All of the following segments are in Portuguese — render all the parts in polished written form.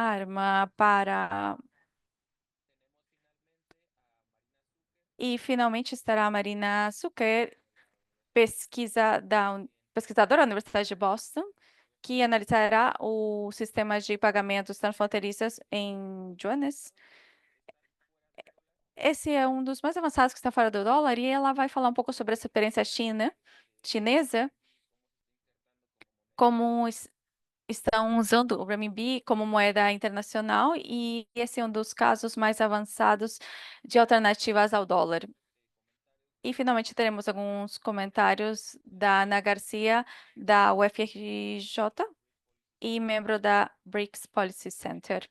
arma para. E finalmente estará a Marina Zucker, pesquisadora da Universidade de Boston, que analisará o sistema de pagamentos transfronteiriços em Johannes. Esse é um dos mais avançados que está fora do dólar e ela vai falar um pouco sobre essa experiência chinesa, como estão usando o renminbi como moeda internacional e esse é um dos casos mais avançados de alternativas ao dólar. E finalmente teremos alguns comentários da Ana Garcia, da UFRJ e membro da BRICS Policy Center.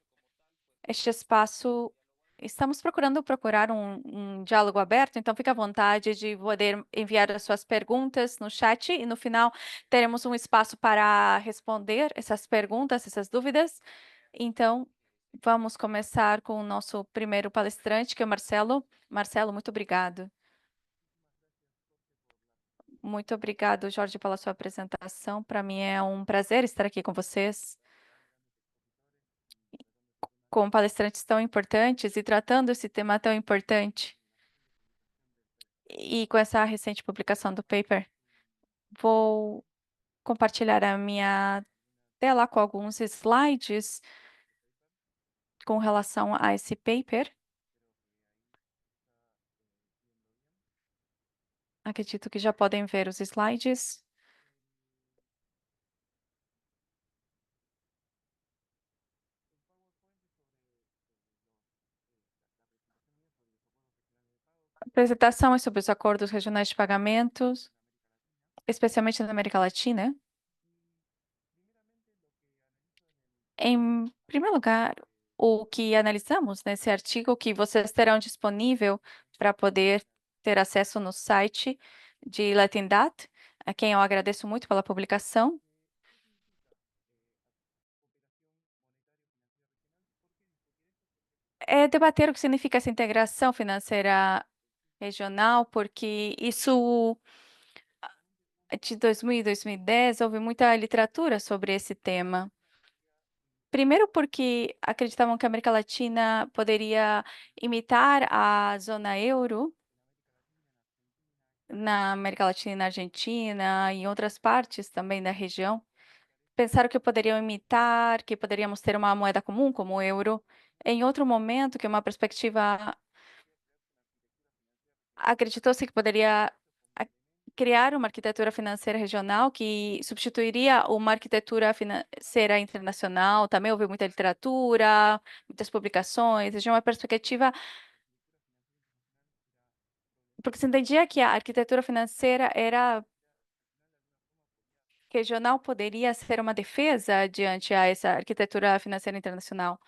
Este espaço, estamos procurar um diálogo aberto, então fique à vontade de poder enviar as suas perguntas no chat e no final teremos um espaço para responder essas perguntas, essas dúvidas. Então, vamos começar com o nosso primeiro palestrante, que é o Marcelo. Marcelo, muito obrigado. Muito obrigado, Jorge, pela sua apresentação. Para mim é um prazer estar aqui com vocês, com palestrantes tão importantes e tratando esse tema tão importante. E com essa recente publicação do paper, vou compartilhar a minha tela com alguns slides com relação a esse paper. Acredito que já podem ver os slides. A apresentação é sobre os acordos regionais de pagamentos, especialmente na América Latina. Em primeiro lugar, o que analisamos nesse artigo que vocês terão disponível para poder ter acesso no site de Latindat, a quem eu agradeço muito pela publicação, é debater o que significa essa integração financeira regional, porque isso de 2000 e 2010 houve muita literatura sobre esse tema. Primeiro, porque acreditavam que a América Latina poderia imitar a zona euro na América Latina e na Argentina e em outras partes também da região. Pensaram que poderiam imitar, que poderíamos ter uma moeda comum como o euro. Em outro momento, que é uma perspectiva, acreditou-se que poderia a- criar uma arquitetura financeira regional que substituiria uma arquitetura financeira internacional. Também houve muita literatura, muitas publicações, de uma perspectiva, porque se entendia que a arquitetura financeira era regional, poderia ser uma defesa diante a essa arquitetura financeira internacional.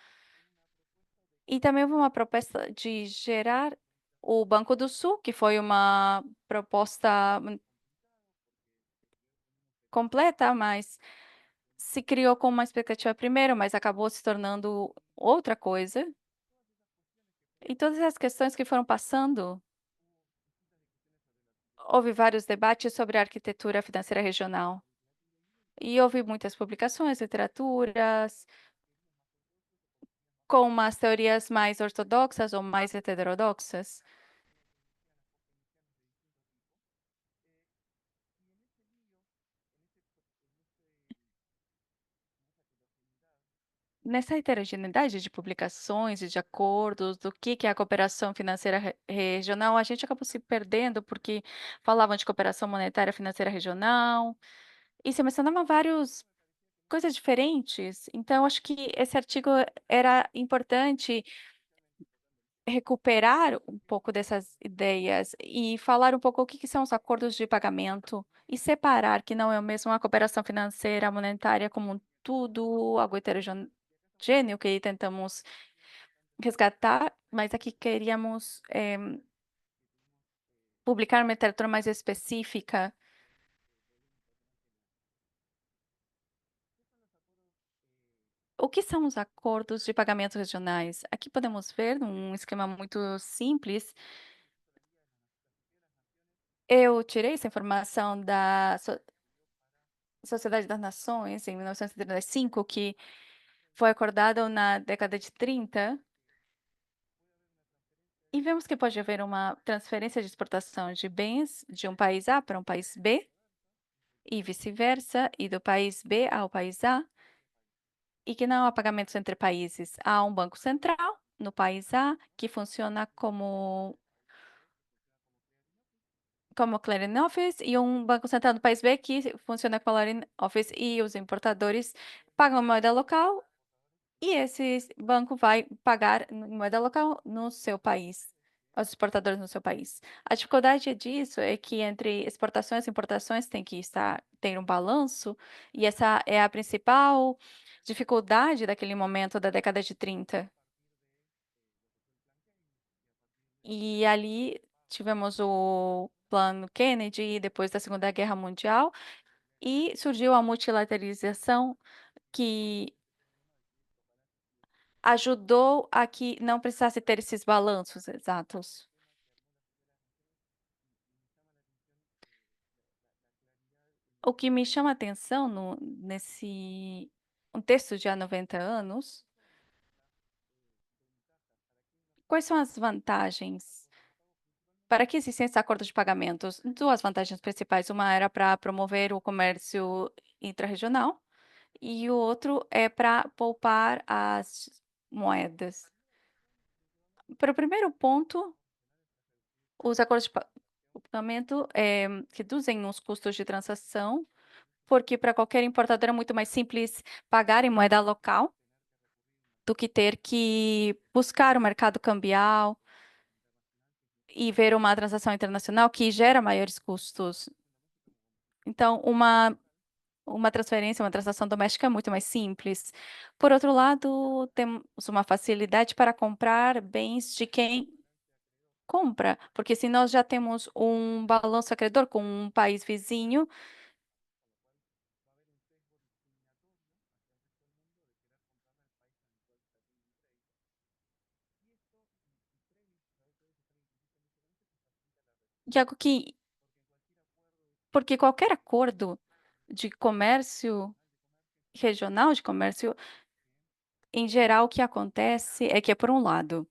E também houve uma proposta de gerar o Banco do Sul, que foi uma proposta completa, mas se criou com uma expectativa primeiro, mas acabou se tornando outra coisa. E todas as questões que foram passando, houve vários debates sobre a arquitetura financeira regional. E houve muitas publicações, literaturas, com umas teorias mais ortodoxas ou mais heterodoxas. Nessa heterogeneidade de publicações e de acordos do que é a cooperação financeira regional, a gente acabou se perdendo porque falavam de cooperação monetária financeira regional e se mencionavam várias coisas diferentes. Então, acho que esse artigo era importante recuperar um pouco dessas ideias e falar um pouco o que são os acordos de pagamento e separar que não é o mesmo a cooperação financeira monetária como um tudo, algo heterogêneo que tentamos resgatar, mas aqui queríamos publicar uma literatura mais específica. O que são os acordos de pagamentos regionais? Aqui podemos ver um esquema muito simples. Eu tirei essa informação da Sociedade das Nações em 1975, que foi acordado na década de 30 e vemos que pode haver uma transferência de exportação de bens de um país A para um país B e vice-versa, e do país B ao país A, e que não há pagamentos entre países. Há um banco central no país A que funciona como clearing office e um banco central no país B que funciona como clearing office e os importadores pagam moeda local e esse banco vai pagar em moeda local no seu país, aos exportadores no seu país. A dificuldade disso é que entre exportações e importações tem que ter um balanço, e essa é a principal dificuldade daquele momento da década de 30. E ali tivemos o Plano Kennedy depois da Segunda Guerra Mundial e surgiu a multilateralização que ajudou a que não precisasse ter esses balanços exatos. O que me chama a atenção no nesse um texto de há 90 anos, quais são as vantagens? Para que existem esses acordos de pagamentos? 2 vantagens principais, uma era para promover o comércio intrarregional e o outro é para poupar as moedas. Para o primeiro ponto, os acordos de pagamento, reduzem os custos de transação, porque para qualquer importador é muito mais simples pagar em moeda local do que ter que buscar o mercado cambial e ver uma transação internacional que gera maiores custos. Então, uma transferência, uma transação doméstica é muito mais simples. Por outro lado, temos uma facilidade para comprar bens de quem compra, porque se nós já temos um balanço acreedor com um país vizinho, de algo que porque qualquer acordo de comércio regional, de comércio, em geral, o que acontece é que, por um lado,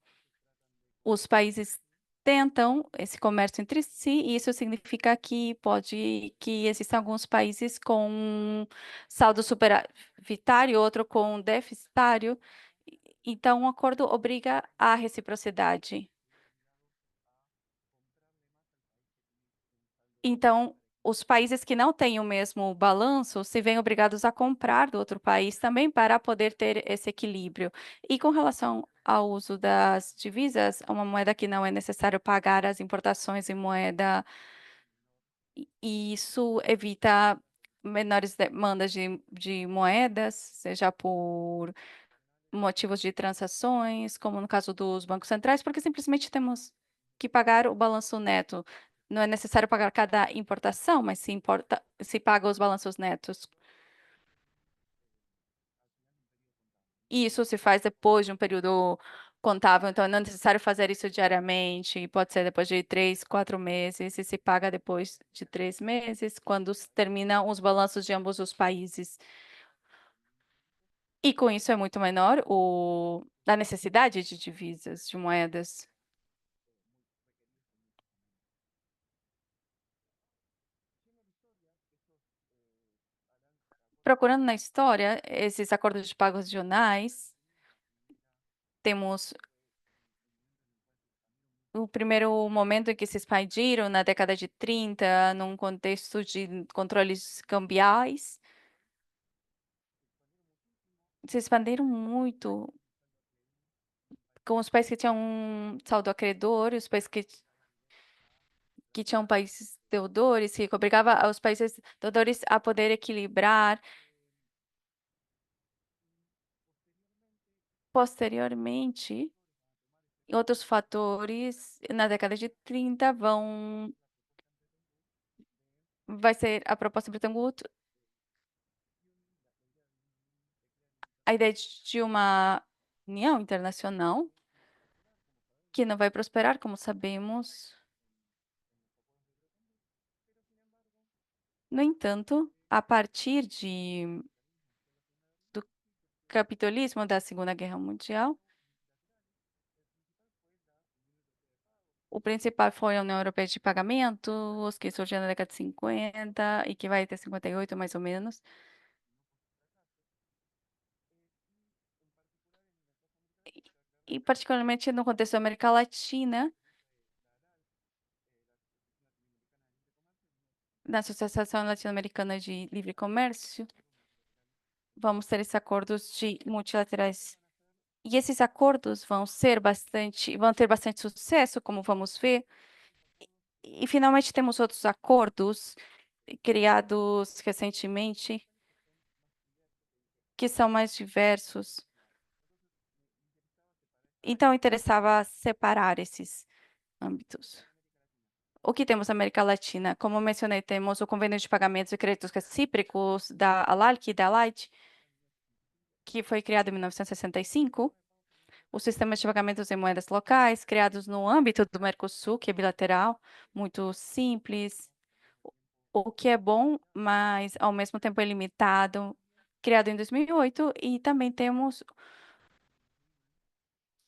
os países tentam esse comércio entre si, e isso significa que existam alguns países com saldo superavitário, outro com deficitário, então o acordo obriga à reciprocidade. Então, os países que não têm o mesmo balanço se veem obrigados a comprar do outro país também para poder ter esse equilíbrio. E com relação ao uso das divisas, uma moeda que não é necessário pagar as importações em moeda, e isso evita menores demandas de moedas, seja por motivos de transações, como no caso dos bancos centrais, porque simplesmente temos que pagar o balanço neto. Não é necessário pagar cada importação, mas se paga os balanços netos. E isso se faz depois de um período contável, então não é necessário fazer isso diariamente, pode ser depois de 3, 4 meses, e se paga depois de 3 meses, quando terminam os balanços de ambos os países. E com isso é muito menor a necessidade de divisas, de moedas. Procurando na história, esses acordos de pagos regionais, temos o primeiro momento em que se expandiram na década de 30, num contexto de controles cambiais, se expandiram muito com os países que tinham um saldo acreedor, e os países que tinham países deudores, que obrigava os países deudores a poder equilibrar. Posteriormente, outros fatores na década de 30 vai ser a proposta de Bretton Woods, a ideia de uma união internacional que não vai prosperar, como sabemos. No entanto, a partir capitalismo da Segunda Guerra Mundial. O principal foi a União Europeia de Pagamentos, que surgiu na década de 50 e que vai até 58, mais ou menos. E particularmente no contexto da América Latina, na Associação Latino-Americana de Livre Comércio, vamos ter esses acordos de multilaterais. E esses acordos vão ter bastante sucesso, como vamos ver. E finalmente temos outros acordos criados recentemente que são mais diversos. Então, interessava separar esses âmbitos. O que temos na América Latina? Como eu mencionei, temos o Convênio de Pagamentos e Créditos Recíprocos da ALAC e da Light, que foi criado em 1965. Os sistemas de pagamentos em moedas locais, criados no âmbito do Mercosul, que é bilateral, muito simples, o que é bom, mas ao mesmo tempo é limitado, criado em 2008, e também temos,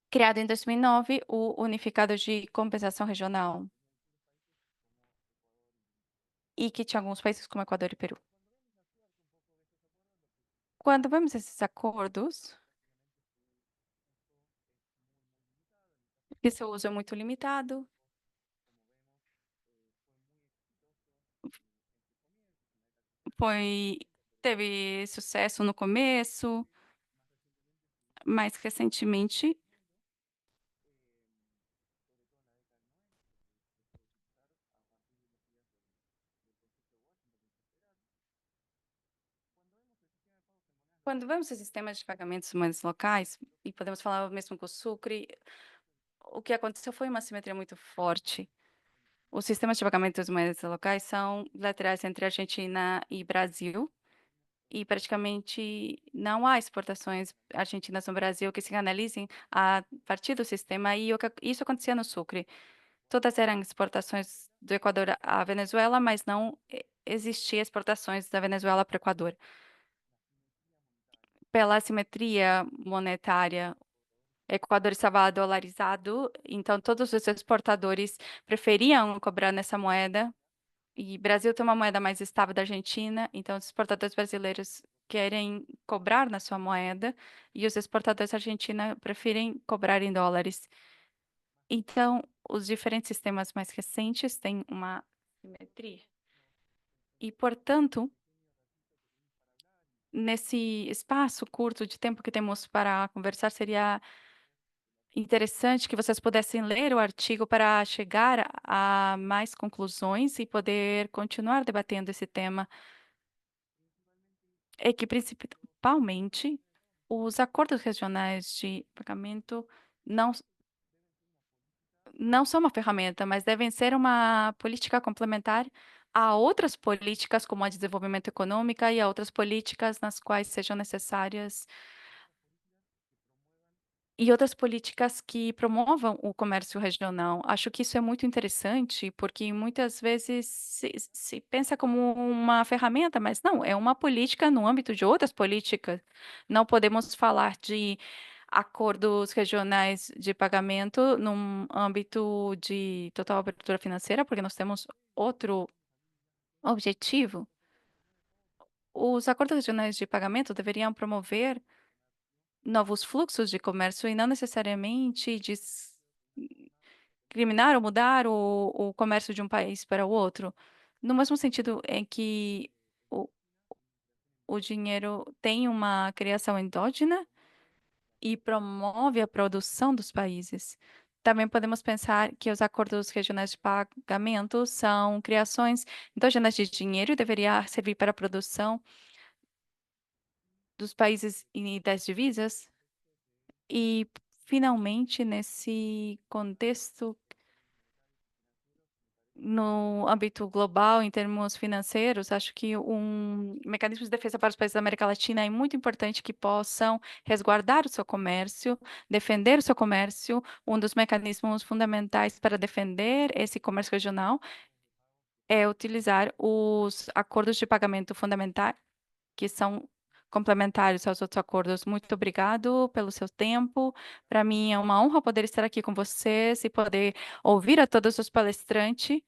criado em 2009, o Unificado de Compensação Regional, e que tinha alguns países como Equador e Peru. Quando vemos esses acordos, que seu uso é muito limitado, foi, teve sucesso no começo, mais recentemente, quando vemos os sistemas de pagamentos em moedas locais, e podemos falar mesmo com o Sucre, o que aconteceu foi uma simetria muito forte. Os sistemas de pagamentos em moedas locais são bilaterais entre Argentina e Brasil, e praticamente não há exportações argentinas no Brasil que se canalizem a partir do sistema, e isso acontecia no Sucre. Todas eram exportações do Equador à Venezuela, mas não existia exportações da Venezuela para o Equador. Pela assimetria monetária, Equador estava dolarizado, então todos os exportadores preferiam cobrar nessa moeda. E Brasil tem uma moeda mais estável da Argentina, então os exportadores brasileiros querem cobrar na sua moeda e os exportadores argentinos preferem cobrar em dólares. Então, os diferentes sistemas mais recentes têm uma simetria. E, portanto, nesse espaço curto de tempo que temos para conversar, seria interessante que vocês pudessem ler o artigo para chegar a mais conclusões e poder continuar debatendo esse tema. É que, principalmente, os acordos regionais de pagamento não, não são uma ferramenta, mas devem ser uma política complementar a outras políticas, como a de desenvolvimento econômico e a outras políticas nas quais sejam necessárias e outras políticas que promovam o comércio regional. Acho que isso é muito interessante, porque muitas vezes se pensa como uma ferramenta, mas não, é uma política no âmbito de outras políticas. Não podemos falar de acordos regionais de pagamento num âmbito de total abertura financeira, porque nós temos outro objetivo. Os acordos regionais de pagamento deveriam promover novos fluxos de comércio e não necessariamente discriminar ou mudar o comércio de um país para o outro. No mesmo sentido em que o, o dinheiro tem uma criação endógena e promove a produção dos países. Também podemos pensar que os acordos regionais de pagamento são criações endógenas de dinheiro e deveria servir para a produção dos países e das divisas. E, finalmente, nesse contexto, no âmbito global, em termos financeiros, acho que um mecanismo de defesa para os países da América Latina é muito importante que possam resguardar o seu comércio, defender o seu comércio. Um dos mecanismos fundamentais para defender esse comércio regional é utilizar os acordos de pagamento fundamentais, que são complementares aos outros acordos. Muito obrigado pelo seu tempo. Para mim é uma honra poder estar aqui com vocês e poder ouvir a todos os palestrantes.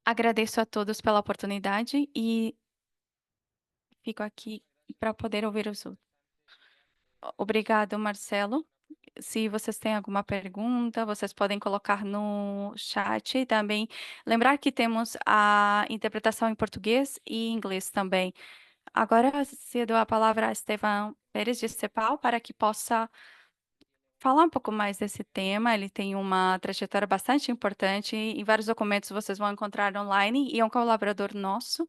Agradeço a todos pela oportunidade e fico aqui para poder ouvir os outros. Obrigado, Marcelo. Se vocês têm alguma pergunta, vocês podem colocar no chat e também lembrar que temos a interpretação em português e inglês também. Agora cedo a palavra a Estevam Pérez de Cepal para que possa falar um pouco mais desse tema. Ele tem uma trajetória bastante importante. Em vários documentos vocês vão encontrar online e é um colaborador nosso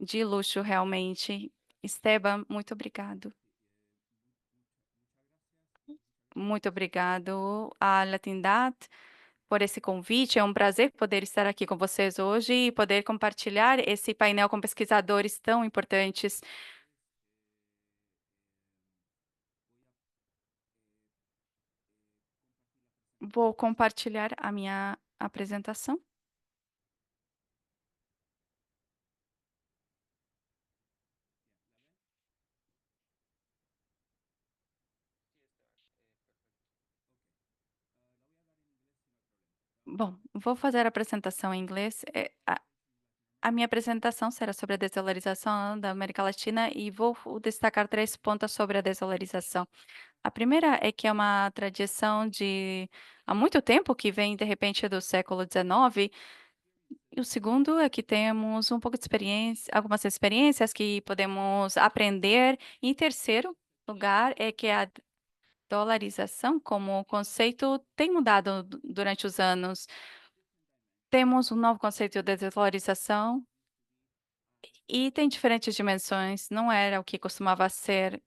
de luxo, realmente. Esteban, muito obrigado. Muito obrigado à Latindad por esse convite. É um prazer poder estar aqui com vocês hoje e poder compartilhar esse painel com pesquisadores tão importantes. Vou compartilhar a minha apresentação. Bom, vou fazer a apresentação em inglês. A minha apresentação será sobre a desvalorização da América Latina e vou destacar três pontos sobre a desvalorização. A primeira é que é uma tradição de há muito tempo que vem, de repente, do século XIX. E o segundo é que temos um pouco de experiência, algumas experiências que podemos aprender. E em terceiro lugar é que a dolarização como conceito tem mudado durante os anos. Temos um novo conceito de desvalorização e tem diferentes dimensões. Não era o que costumava ser,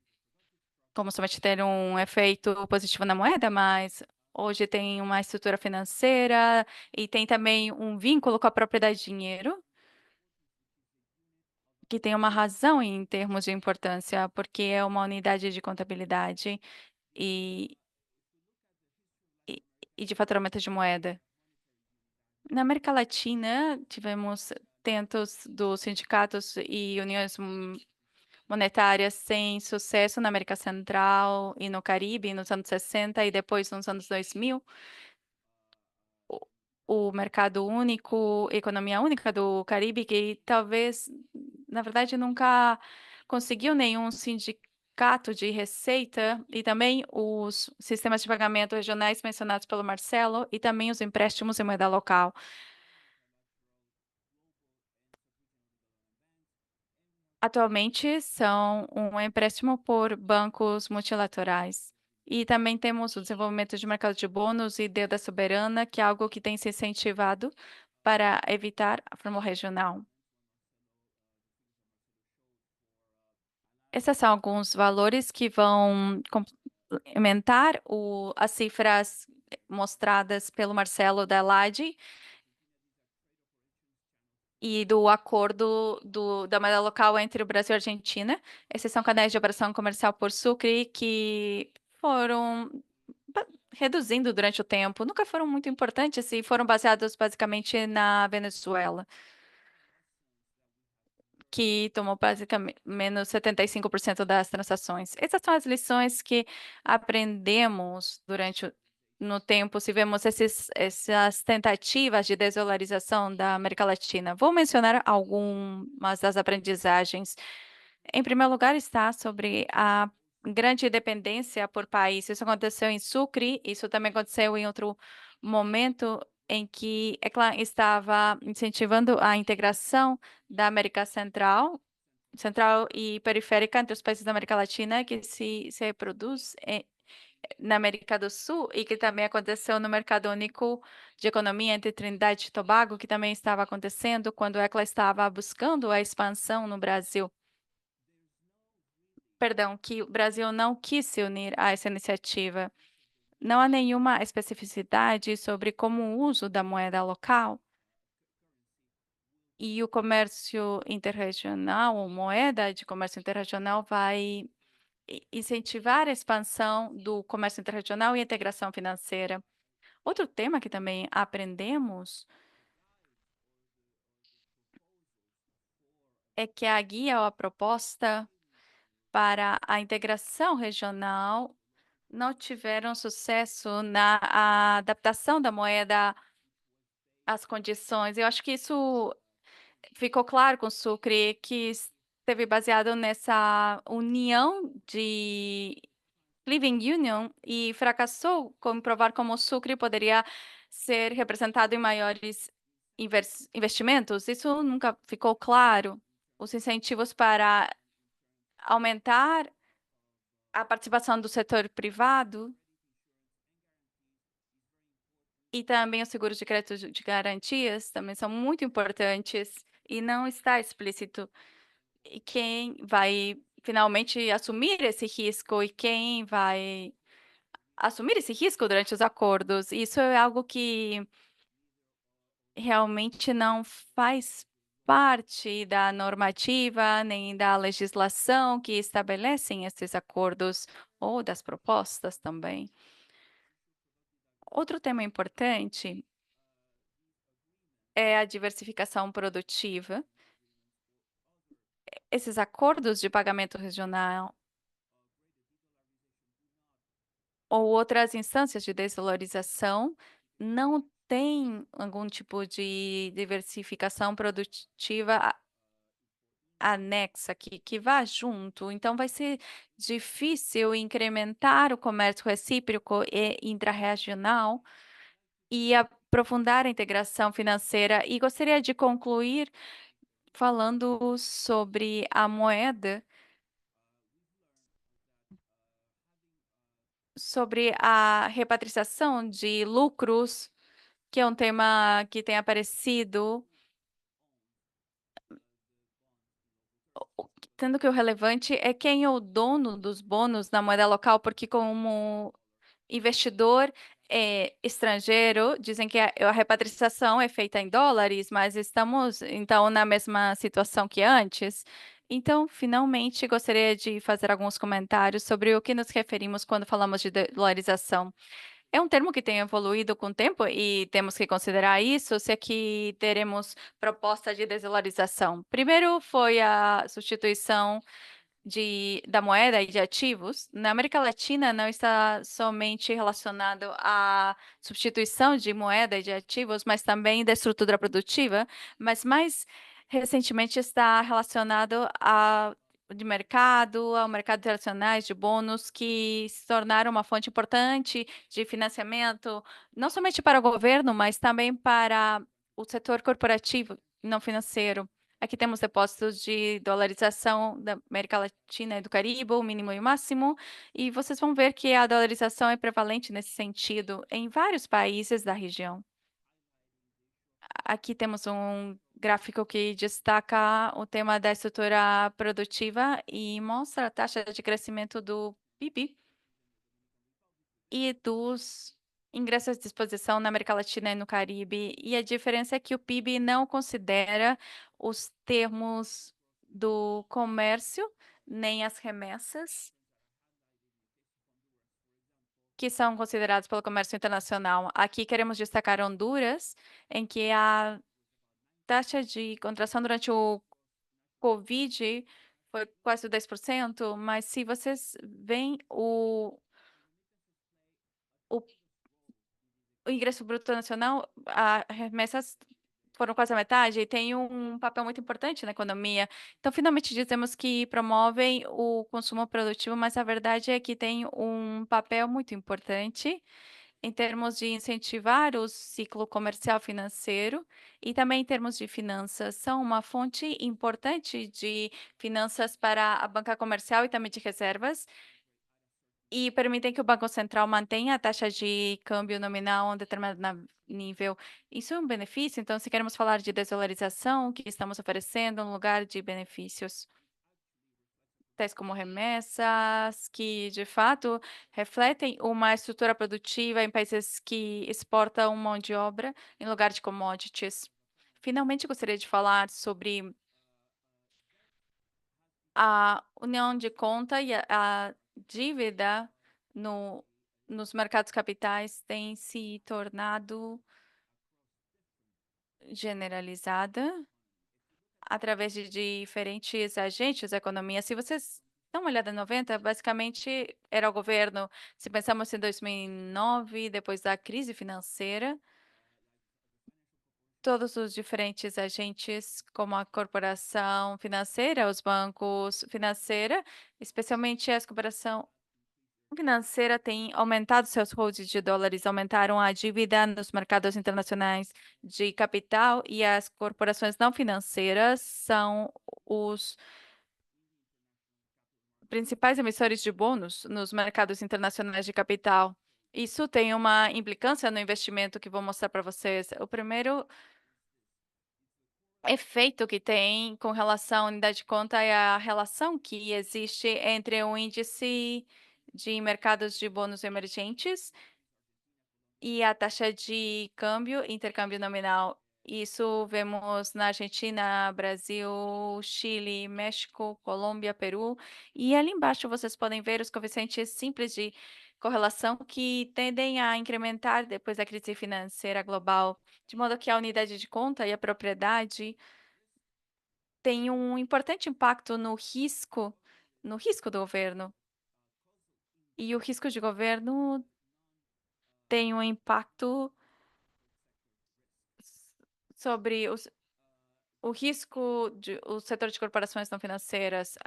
como somente ter um efeito positivo na moeda, mas hoje tem uma estrutura financeira e tem também um vínculo com a propriedade de dinheiro, que tem uma razão em termos de importância, porque é uma unidade de contabilidade e, e, e de faturamento de moeda. Na América Latina, tivemos tentos dos sindicatos e uniões monetárias sem sucesso na América Central e no Caribe nos anos 60 e depois nos anos 2000. O mercado único, economia única do Caribe, que talvez, na verdade, nunca conseguiu nenhum sindicato de receita, e também os sistemas de pagamento regionais mencionados pelo Marcelo, e também os empréstimos em moeda local. Atualmente são um empréstimo por bancos multilaterais. E também temos o desenvolvimento de mercado de bônus e deuda soberana, que é algo que tem se incentivado para evitar a fórmula regional. Esses são alguns valores que vão complementar as cifras mostradas pelo Marcelo da LAD e do acordo da moeda local entre o Brasil e a Argentina. Esses são canais de operação comercial por Sucre que foram reduzindo durante o tempo. Nunca foram muito importantes e foram baseados basicamente na Venezuela, que tomou basicamente menos 75% das transações. Essas são as lições que aprendemos no tempo, se vemos essas tentativas de desdolarização da América Latina. Vou mencionar algumas das aprendizagens. Em primeiro lugar, está sobre a grande dependência por país. Isso aconteceu em Sucre, isso também aconteceu em outro momento em que ECLA estava incentivando a integração da América Central e periférica entre os países da América Latina, que se reproduz na América do Sul e que também aconteceu no mercado único de economia entre Trindade e Tobago, que também estava acontecendo quando a ECLA estava buscando a expansão no Brasil. Perdão, que o Brasil não quis se unir a essa iniciativa. Não há nenhuma especificidade sobre como o uso da moeda local e o comércio interregional, ou moeda de comércio interregional, vai incentivar a expansão do comércio interregional e a integração financeira. Outro tema que também aprendemos é que a guia ou a proposta para a integração regional não tiveram sucesso na adaptação da moeda às condições. Eu acho que isso ficou claro com o Sucre, que esteve baseado nessa união de Living Union e fracassou com provar como o Sucre poderia ser representado em maiores investimentos. Isso nunca ficou claro. Os incentivos para aumentar a participação do setor privado e também os seguros de crédito de garantias também são muito importantes e não está explícito. E quem vai finalmente assumir esse risco e quem vai assumir esse risco durante os acordos. Isso é algo que realmente não faz parte da normativa nem da legislação que estabelecem esses acordos ou das propostas também. Outro tema importante é a diversificação produtiva. Esses acordos de pagamento regional ou outras instâncias de desvalorização não têm algum tipo de diversificação produtiva anexa que vá junto, então vai ser difícil incrementar o comércio recíproco e intrarregional e aprofundar a integração financeira. E gostaria de concluir falando sobre a moeda, sobre a repatriação de lucros, que é um tema que tem aparecido, sendo que o relevante é quem é o dono dos bônus na moeda local, porque como investidor estrangeiro, dizem que a repatriação é feita em dólares, mas estamos então na mesma situação que antes. Então, finalmente, gostaria de fazer alguns comentários sobre o que nos referimos quando falamos de dolarização. É um termo que tem evoluído com o tempo e temos que considerar isso se aqui teremos proposta de desvalorização. Primeiro foi a substituição da moeda e de ativos. Na América Latina não está somente relacionado à substituição de moeda e de ativos, mas também da estrutura produtiva, mas mais recentemente está relacionado de mercado, ao mercado internacionais de bônus, que se tornaram uma fonte importante de financiamento, não somente para o governo, mas também para o setor corporativo não financeiro. Aqui temos depósitos de dolarização da América Latina e do Caribe, o mínimo e o máximo, e vocês vão ver que a dolarização é prevalente nesse sentido em vários países da região. Aqui temos um gráfico que destaca o tema da estrutura produtiva e mostra a taxa de crescimento do PIB e dos ingressos à disposição na América Latina e no Caribe. E a diferença é que o PIB não considera os termos do comércio, nem as remessas, que são considerados pelo comércio internacional. Aqui queremos destacar Honduras, em que a taxa de contração durante o Covid foi quase 10%, mas se vocês veem o o ingresso bruto nacional, a remessas foram quase a metade e tem um papel muito importante na economia. Então, finalmente dizemos que promovem o consumo produtivo, mas a verdade é que tem um papel muito importante em termos de incentivar o ciclo comercial financeiro e também em termos de finanças. São uma fonte importante de finanças para a banca comercial e também de reservas, e permitem que o Banco Central mantenha a taxa de câmbio nominal a um determinado nível. Isso é um benefício, então, se queremos falar de desvalorização, o que estamos oferecendo no lugar de benefícios, tais como remessas, que de fato refletem uma estrutura produtiva em países que exportam mão de obra em lugar de commodities. Finalmente, gostaria de falar sobre a união de conta e a dívida no nos mercados capitais tem se tornado generalizada. através de diferentes agentes da economia. Se vocês dão uma olhada em 90, basicamente era o governo. Se pensamos em 2009, depois da crise financeira, todos os diferentes agentes, como a corporação financeira, os bancos financeira, especialmente a corporação financeira, tem aumentado seus holdings de dólares, aumentaram a dívida nos mercados internacionais de capital e as corporações não financeiras são os principais emissores de bônus nos mercados internacionais de capital. Isso tem uma implicância no investimento que vou mostrar para vocês. O primeiro efeito que tem com relação à unidade de conta é a relação que existe entre o índice de mercados de bônus emergentes e a taxa de câmbio, intercâmbio nominal. Isso vemos na Argentina, Brasil, Chile, México, Colômbia, Peru. E ali embaixo vocês podem ver os coeficientes simples de correlação que tendem a incrementar depois da crise financeira global, de modo que a unidade de conta e a propriedade têm um importante impacto no risco do governo. E o risco de governo tem um impacto sobre o risco de o setor de corporações não financeiras.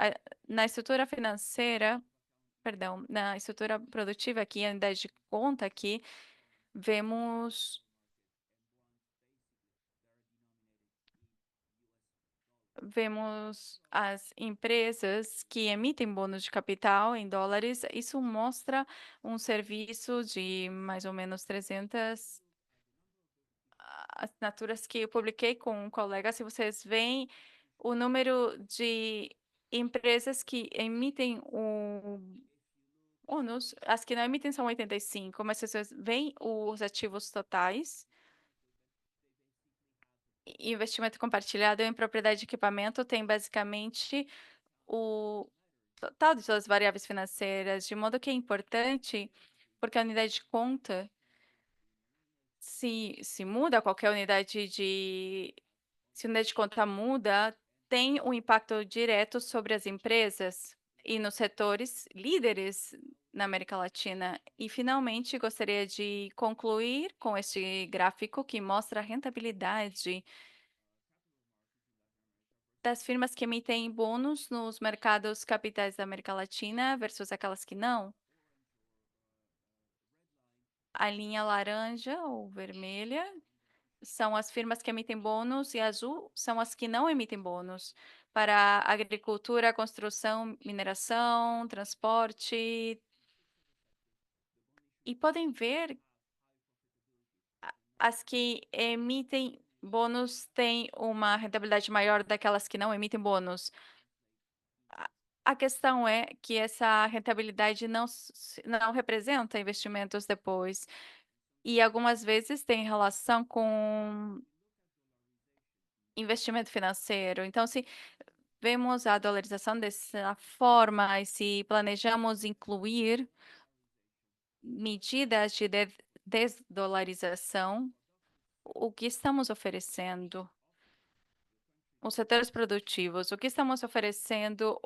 Na estrutura financeira, perdão, na estrutura produtiva aqui, a unidade de conta aqui, vemos vemos as empresas que emitem bônus de capital em dólares. Isso mostra um serviço de mais ou menos 300 assinaturas que eu publiquei com um colega. Se vocês veem o número de empresas que emitem o ônus, as que não emitem são 85, mas se vocês veem os ativos totais, investimento compartilhado em propriedade de equipamento tem basicamente o total de suas variáveis financeiras, de modo que é importante, porque a unidade de conta, se muda qualquer unidade de se a unidade de conta muda, tem um impacto direto sobre as empresas e nos setores líderes na América Latina. E, finalmente, gostaria de concluir com este gráfico que mostra a rentabilidade das firmas que emitem bônus nos mercados capitais da América Latina versus aquelas que não. A linha laranja ou vermelha são as firmas que emitem bônus e azul são as que não emitem bônus para agricultura, construção, mineração, transporte. E podem ver, as que emitem bônus têm uma rentabilidade maior daquelas que não emitem bônus. A questão é que essa rentabilidade não representa investimentos depois. E algumas vezes tem relação com investimento financeiro. Então, se vemos a dolarização dessa forma e se planejamos incluir medidas de desdolarização, o que estamos oferecendo? Os setores produtivos, o que estamos oferecendo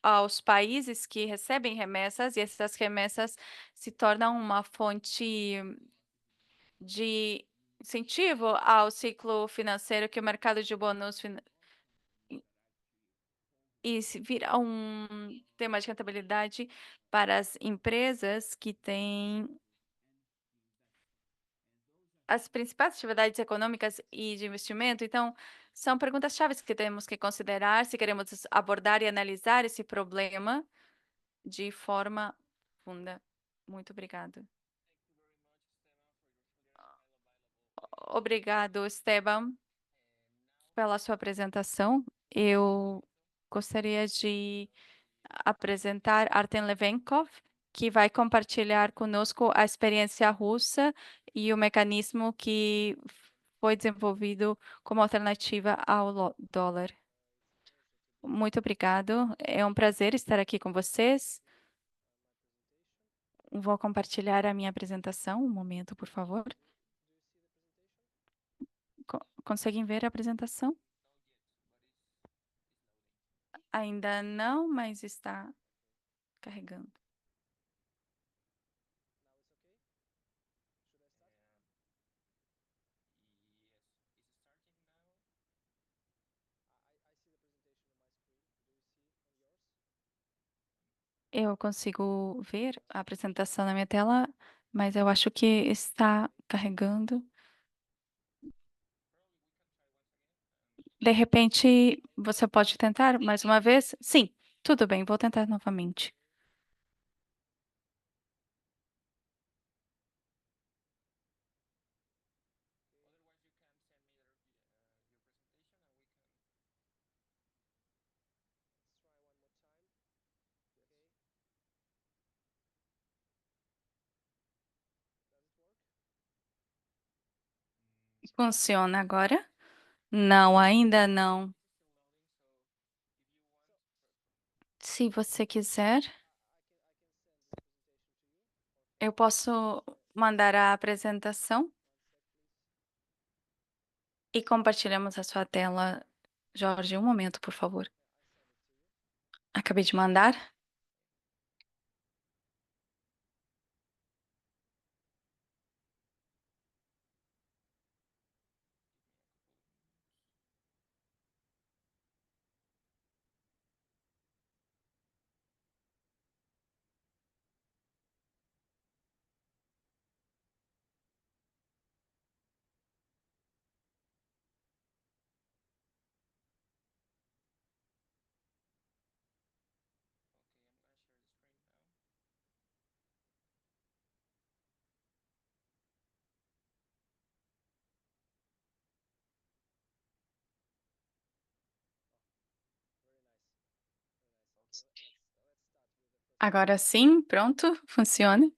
aos países que recebem remessas e essas remessas se tornam uma fonte de incentivo ao ciclo financeiro que o mercado de bônus e se vira um tema de rentabilidade para as empresas que têm as principais atividades econômicas e de investimento. Então, são perguntas-chave que temos que considerar se queremos abordar e analisar esse problema de forma profunda. Muito obrigada. Obrigado, Esteban, pela sua apresentação. Eu gostaria de apresentar Artem Levenkov, que vai compartilhar conosco a experiência russa e o mecanismo que foi desenvolvido como alternativa ao dólar. Muito obrigado. É um prazer estar aqui com vocês. Vou compartilhar a minha apresentação. Um momento, por favor. Conseguem ver a apresentação? Ainda não, mas está carregando. Eu consigo ver a apresentação na minha tela, mas eu acho que está carregando. De repente, você pode tentar mais uma vez? Sim, tudo bem, vou tentar novamente. Funciona agora? Não, ainda não. Se você quiser, eu posso mandar a apresentação e compartilhamos a sua tela. Jorge, um momento, por favor. Acabei de mandar. Agora sim, pronto, funciona.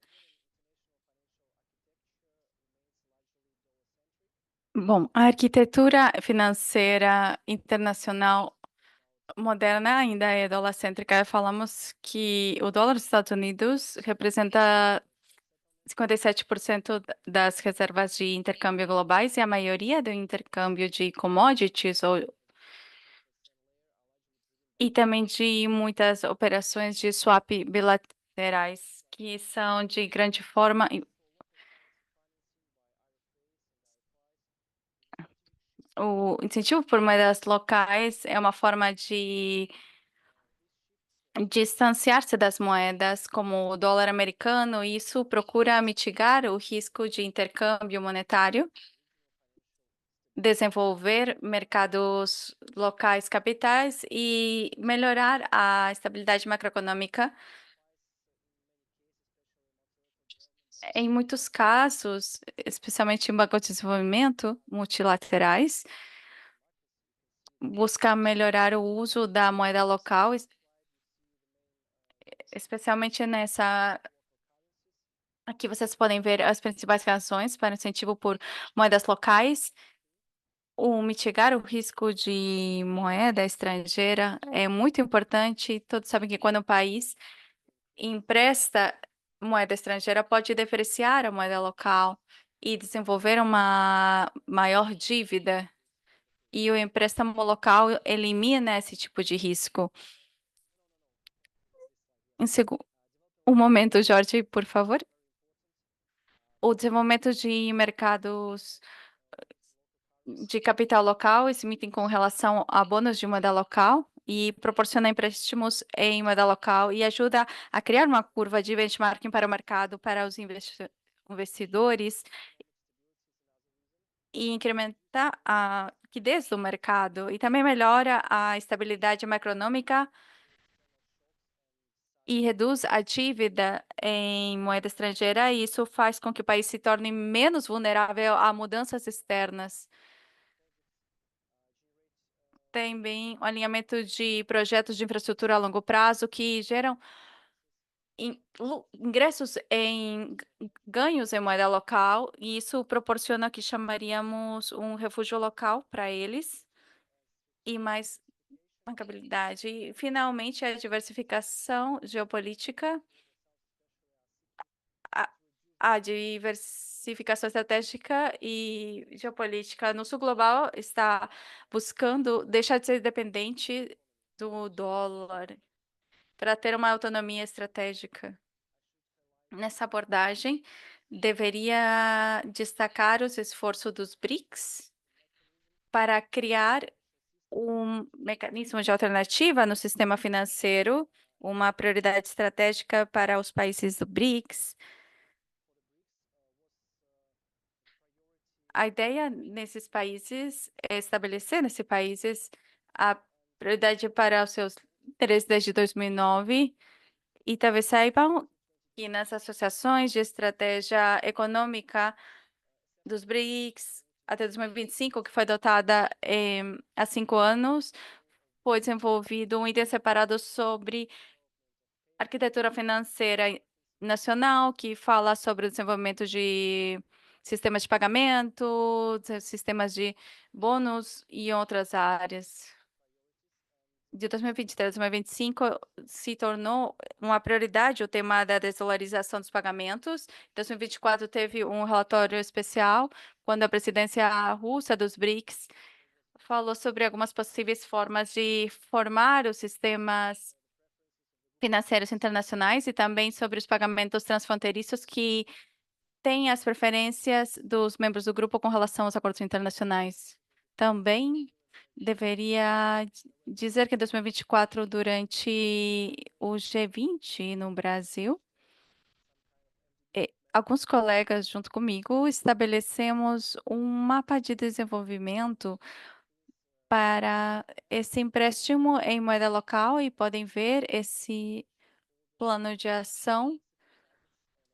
Bom, a arquitetura financeira internacional moderna ainda é dollar-cêntrica. Falamos que o dólar dos Estados Unidos representa 57% das reservas de intercâmbio globais e a maioria do intercâmbio de commodities e também de muitas operações de swap bilaterais, que são de grande forma. O incentivo por moedas locais é uma forma de distanciar-se das moedas como o dólar americano, e isso procura mitigar o risco de intercâmbio monetário, desenvolver mercados locais capitais e melhorar a estabilidade macroeconômica. Em muitos casos, especialmente em bancos de desenvolvimento multilaterais, busca melhorar o uso da moeda local, especialmente nessa. Aqui vocês podem ver as principais razões para o incentivo por moedas locais. O mitigar o risco de moeda estrangeira é muito importante. Todos sabem que quando o país empresta moeda estrangeira, pode depreciar a moeda local e desenvolver uma maior dívida. E o empréstamo local elimina esse tipo de risco. Um momento, Jorge, por favor. O desenvolvimento de mercados de capital local emitem com relação a bônus de moeda local e proporciona empréstimos em moeda local e ajuda a criar uma curva de benchmarking para o mercado, para os investidores e incrementar a liquidez do mercado e também melhora a estabilidade macroeconômica e reduz a dívida em moeda estrangeira, e isso faz com que o país se torne menos vulnerável a mudanças externas. Também o alinhamento de projetos de infraestrutura a longo prazo que geram ingressos em ganhos em moeda local, e isso proporciona o que chamaríamos um refúgio local para eles e mais bancabilidade. E, finalmente, a diversificação geopolítica. A, a diversificação estratégica e geopolítica no sul global está buscando deixar de ser dependente do dólar para ter uma autonomia estratégica. Nessa abordagem, deveria destacar os esforços dos BRICS para criar um mecanismo de alternativa no sistema financeiro, uma prioridade estratégica para os países do BRICS. A ideia nesses países é estabelecer nesses países a prioridade para os seus interesses desde 2009 e talvez saibam que nas associações de estratégia econômica dos BRICS até 2025, que foi adotada há 5 anos, foi desenvolvido um item separado sobre arquitetura financeira nacional, que fala sobre o desenvolvimento de sistemas de pagamento, sistemas de bônus e outras áreas. De 2023 a 2025 se tornou uma prioridade o tema da desdolarização dos pagamentos. Em 2024 teve um relatório especial quando a presidência russa dos BRICS falou sobre algumas possíveis formas de formar os sistemas financeiros internacionais e também sobre os pagamentos transfronteiriços que têm as preferências dos membros do grupo com relação aos acordos internacionais. Também deveria dizer que em 2024, durante o G20 no Brasil, alguns colegas junto comigo estabelecemos um mapa de desenvolvimento para esse empréstimo em moeda local e podem ver esse plano de ação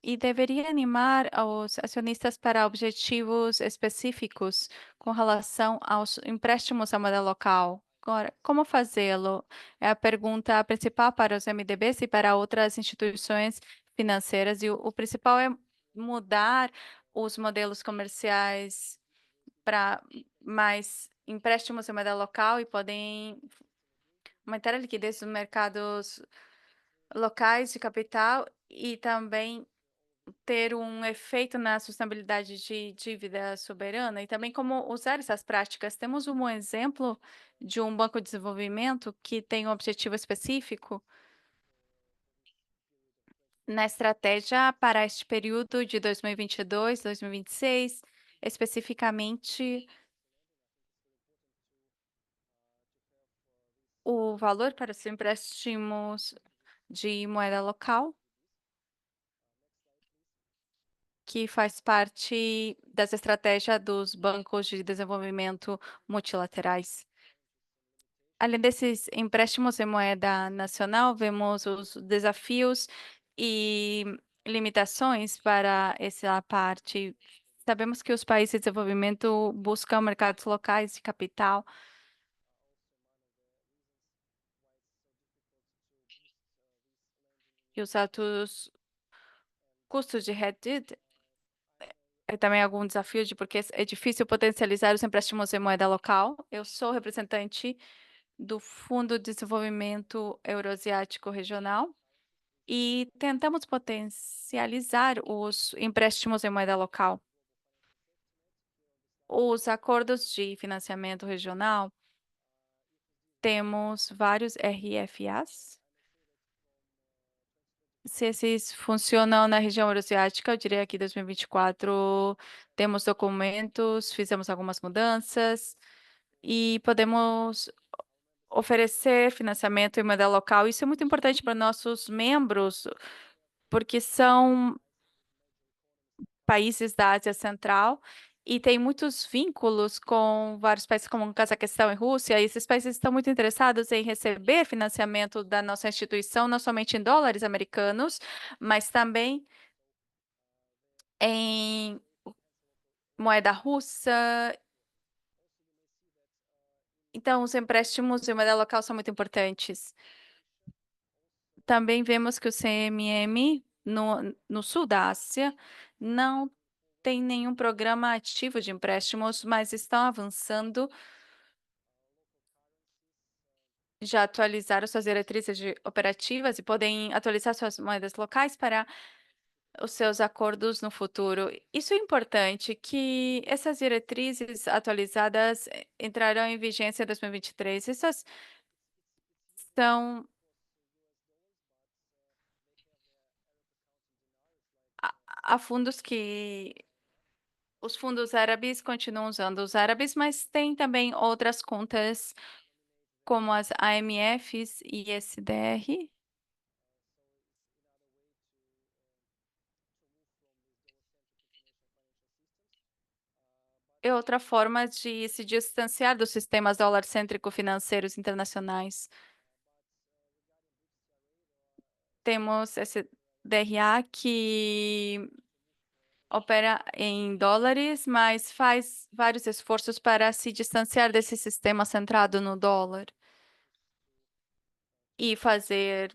e deveria animar os acionistas para objetivos específicos com relação aos empréstimos à moeda local. Agora, como fazê-lo? É a pergunta principal para os MDBs e para outras instituições financeiras, e o principal é mudar os modelos comerciais para mais empréstimos em moeda local e podem aumentar a liquidez dos mercados locais de capital e também ter um efeito na sustentabilidade de dívida soberana e também como usar essas práticas. Temos um exemplo de um banco de desenvolvimento que tem um objetivo específico na estratégia para este período de 2022, 2026, especificamente o valor para os empréstimos de moeda local, que faz parte das estratégias dos bancos de desenvolvimento multilaterais. Além desses empréstimos em moeda nacional, vemos os desafios e limitações para essa parte. Sabemos que os países de desenvolvimento buscam mercados locais de capital e os altos custos de hedge é também algum desafio porque é difícil potencializar os empréstimos em moeda local. Eu sou representante do Fundo de Desenvolvimento Euroasiático Regional e tentamos potencializar os empréstimos em moeda local. Os acordos de financiamento regional, temos vários RFAs. Se esses funcionam na região euroasiática, eu diria que em 2024 temos documentos, fizemos algumas mudanças e podemos oferecer financiamento em moeda local. Isso é muito importante para nossos membros, porque são países da Ásia Central e tem muitos vínculos com vários países como Cazaquistão e Rússia, e esses países estão muito interessados em receber financiamento da nossa instituição, não somente em dólares americanos, mas também em moeda russa. Então, os empréstimos em moeda local são muito importantes. Também vemos que o CMM no sul da Ásia não tem nenhum programa ativo de empréstimos, mas estão avançando, já atualizaram suas diretrizes operativas e podem atualizar suas moedas locais para os seus acordos no futuro. Isso é importante, que essas diretrizes atualizadas entrarão em vigência em 2023. Essas São há fundos que os fundos árabes continuam usando os árabes, mas tem também outras contas como as AMFs e SDR. É outra forma de se distanciar dos sistemas dólar-cêntrico financeiros internacionais. Temos esse DRA que opera em dólares, mas faz vários esforços para se distanciar desse sistema centrado no dólar e fazer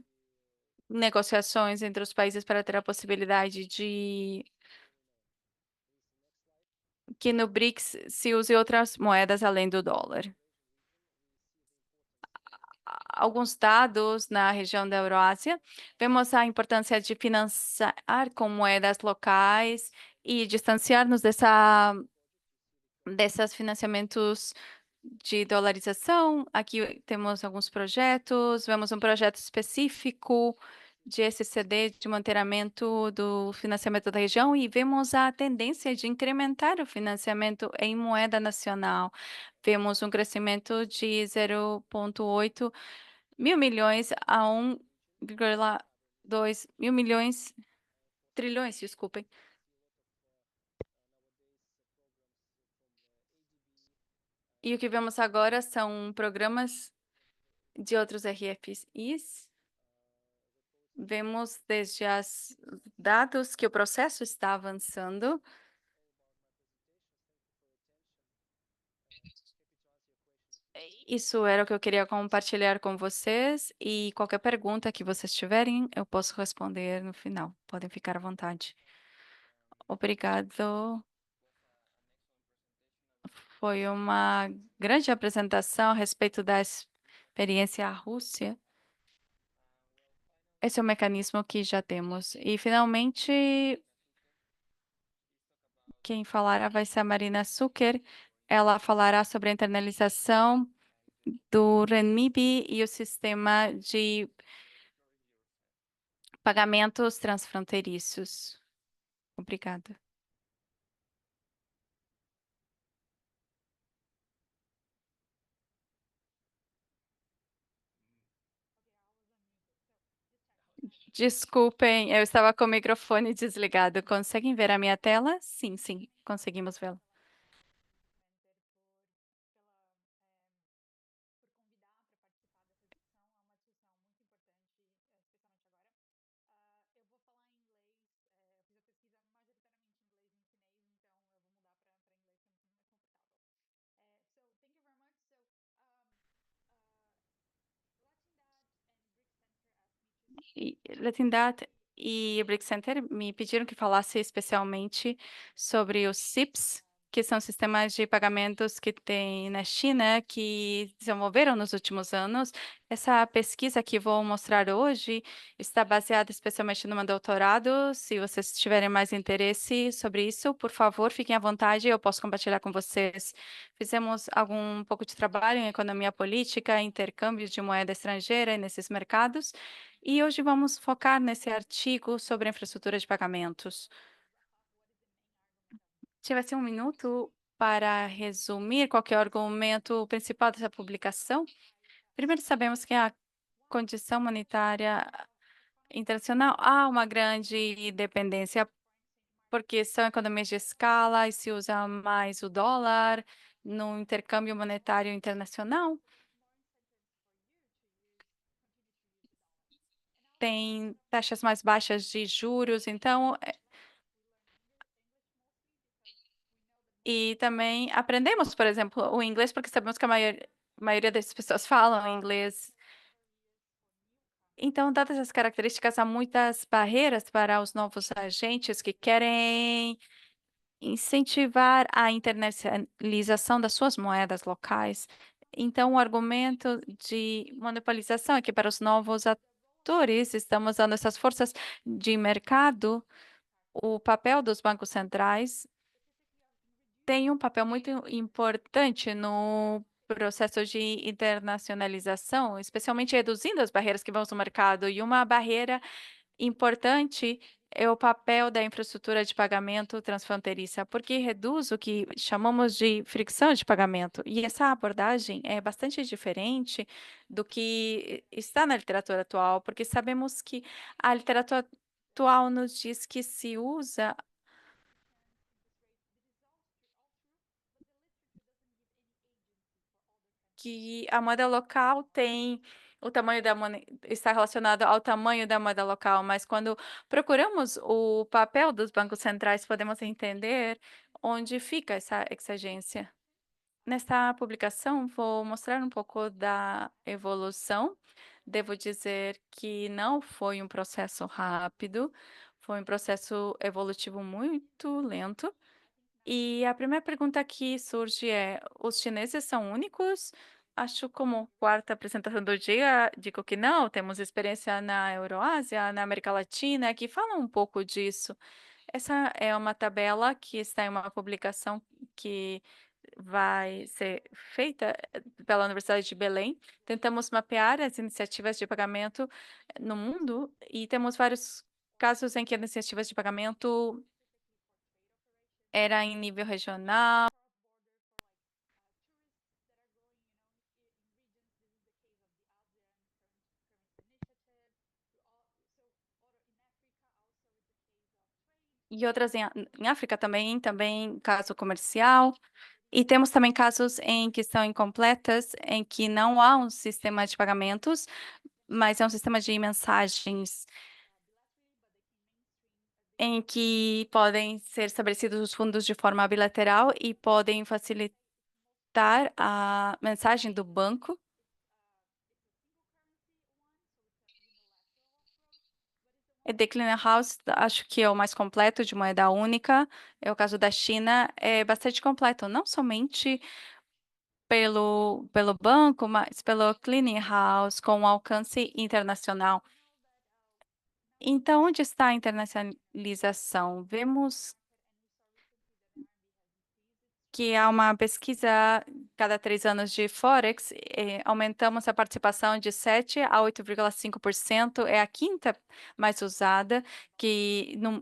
negociações entre os países para ter a possibilidade de que no BRICS se use outras moedas além do dólar. Alguns dados na região da Euroásia, vemos a importância de financiar com moedas locais e distanciar-nos desses financiamentos de dolarização. Aqui temos alguns projetos, vemos um projeto específico de SCD, de monitoramento do financiamento da região, e vemos a tendência de incrementar o financiamento em moeda nacional. Vemos um crescimento de 0,8 mil milhões a 1,2 mil milhões, trilhões, desculpem. E o que vemos agora são programas de outros RFIs. Vemos desde os dados que o processo está avançando. Isso era o que eu queria compartilhar com vocês, e qualquer pergunta que vocês tiverem, eu posso responder no final. Podem ficar à vontade. Obrigado. Foi uma grande apresentação a respeito da experiência Rússia. Esse é o mecanismo que já temos. E, finalmente, quem falará vai ser a Marina Zucker. Ela falará sobre a internalização do renminbi e o sistema de pagamentos transfronteiriços. Obrigada. Desculpem, eu estava com o microfone desligado. Conseguem ver a minha tela? Sim, sim, conseguimos vê-la. Latindad e Brick Center me pediram que falasse especialmente sobre os CIPS, que são sistemas de pagamentos que tem na China, que desenvolveram nos últimos anos. Essa pesquisa que vou mostrar hoje está baseada especialmente no meu doutorado. Se vocês tiverem mais interesse sobre isso, por favor, fiquem à vontade, eu posso compartilhar com vocês. Fizemos algum pouco de trabalho em economia política, intercâmbio de moeda estrangeira nesses mercados, e hoje vamos focar nesse artigo sobre a infraestrutura de pagamentos. Tivesse um minuto para resumir qual que é o argumento principal dessa publicação. Primeiro, sabemos que a condição monetária internacional há uma grande dependência, porque são economias de escala e se usa mais o dólar no intercâmbio monetário internacional. Tem taxas mais baixas de juros, então, e também aprendemos, por exemplo, o inglês, porque sabemos que a maioria das pessoas falam inglês. Então, dadas as características, há muitas barreiras para os novos agentes que querem incentivar a internacionalização das suas moedas locais. Então, o argumento de monopolização é que, para os novos atores, estamos dando essas forças de mercado. O papel dos bancos centrais tem um papel muito importante no processo de internacionalização, especialmente reduzindo as barreiras que vemos no mercado. E uma barreira importante é o papel da infraestrutura de pagamento transfronteiriça, porque reduz o que chamamos de fricção de pagamento. E essa abordagem é bastante diferente do que está na literatura atual, porque sabemos que a literatura atual nos diz que se usa que a moeda local tem o tamanho da moneda está relacionado ao tamanho da moeda local, mas quando procuramos o papel dos bancos centrais, podemos entender onde fica essa exigência. Nesta publicação, vou mostrar um pouco da evolução. Devo dizer que não foi um processo rápido, foi um processo evolutivo muito lento. E a primeira pergunta que surge é: os chineses são únicos? Acho como quarta apresentação do dia, digo que não, temos experiência na Euroásia, na América Latina, que falam um pouco disso. Essa é uma tabela que está em uma publicação que vai ser feita pela Universidade de Belém. Tentamos mapear as iniciativas de pagamento no mundo e temos vários casos em que as iniciativas de pagamento era em nível regional. E outras em África também caso comercial. E temos também casos em que são incompletas, em que não há um sistema de pagamentos, mas é um sistema de mensagens em que podem ser estabelecidos os fundos de forma bilateral e podem facilitar a mensagem do banco. E The Clearing House, acho que é o mais completo de moeda única. É o caso da China, é bastante completo, não somente pelo banco, mas pelo clearing house com um alcance internacional. Então, onde está a internacionalização? Vemos que há uma pesquisa cada 3 anos de Forex, aumentamos a participação de 7 a 8,5%, é a quinta mais usada,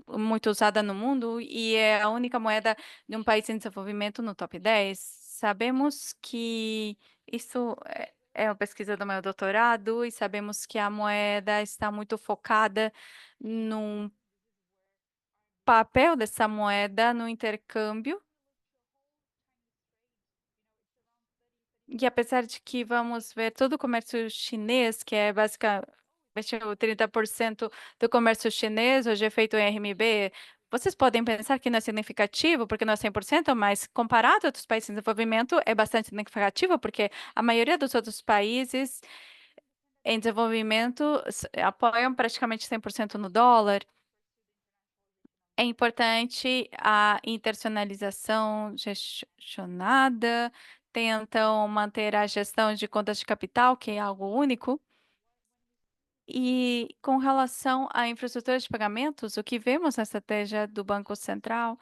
muito usada no mundo, e é a única moeda de um país em desenvolvimento no top 10. Sabemos que isso é uma pesquisa do meu doutorado, e sabemos que a moeda está muito focada no papel dessa moeda no intercâmbio. E apesar de que vamos ver todo o comércio chinês, que é basicamente o 30% do comércio chinês hoje é feito em RMB, vocês podem pensar que não é significativo, porque não é 100%, mas comparado a outros países em desenvolvimento, é bastante significativo, porque a maioria dos outros países em desenvolvimento apoiam praticamente 100% no dólar. É importante a internacionalização gestionada, tentam manter a gestão de contas de capital, que é algo único. E com relação à infraestrutura de pagamentos, o que vemos na estratégia do Banco Central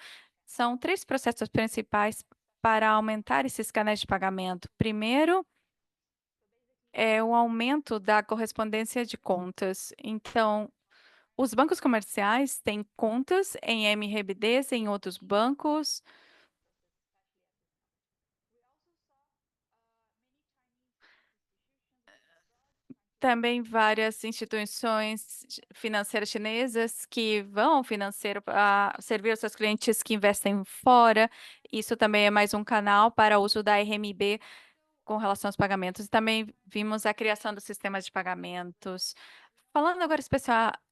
são três processos principais para aumentar esses canais de pagamento. Primeiro, é o aumento da correspondência de contas. Então, os bancos comerciais têm contas em MRBDs em outros bancos. Também várias instituições financeiras chinesas que vão financeiro para servir os seus clientes que investem fora. Isso também é mais um canal para o uso da RMB com relação aos pagamentos. E também vimos a criação do sistema de pagamentos. Falando agora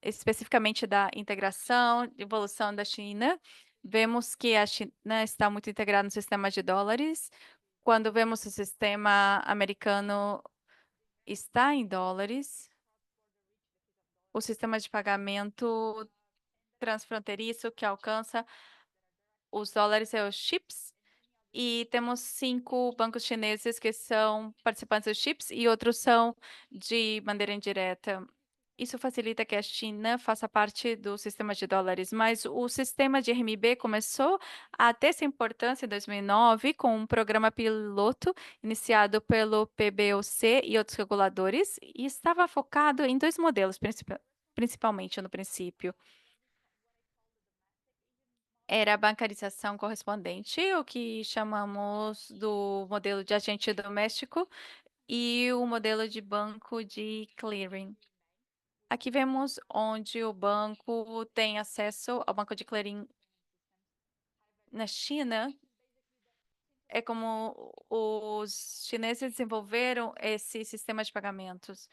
especificamente da integração, evolução da China, vemos que a China está muito integrada no sistema de dólares. Quando vemos o sistema americano está em dólares, o sistema de pagamento transfronteiriço que alcança os dólares é os chips, e temos 5 bancos chineses que são participantes dos chips e outros são de maneira indireta. Isso facilita que a China faça parte do sistema de dólares, mas o sistema de RMB começou a ter essa importância em 2009 com um programa piloto iniciado pelo PBOC e outros reguladores e estava focado em dois modelos, principalmente no princípio. Era a bancarização correspondente, o que chamamos do modelo de agente doméstico, e o modelo de banco de clearing. Aqui vemos onde o banco tem acesso ao banco de clearing na China. É como os chineses desenvolveram esse sistema de pagamentos.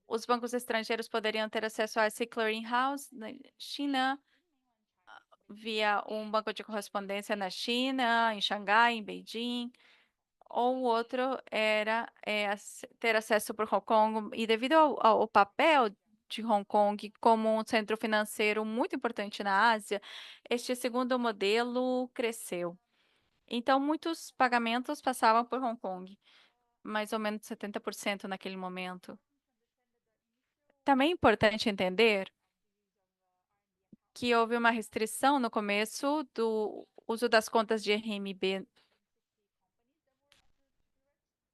Os bancos estrangeiros poderiam ter acesso a esse clearing house na China via um banco de correspondência na China, em Xangai, em Beijing. Ou o outro era ter acesso por Hong Kong, e devido ao papel de Hong Kong como um centro financeiro muito importante na Ásia, este segundo modelo cresceu. Então, muitos pagamentos passavam por Hong Kong, mais ou menos 70% naquele momento. Também é importante entender que houve uma restrição no começo do uso das contas de RMB.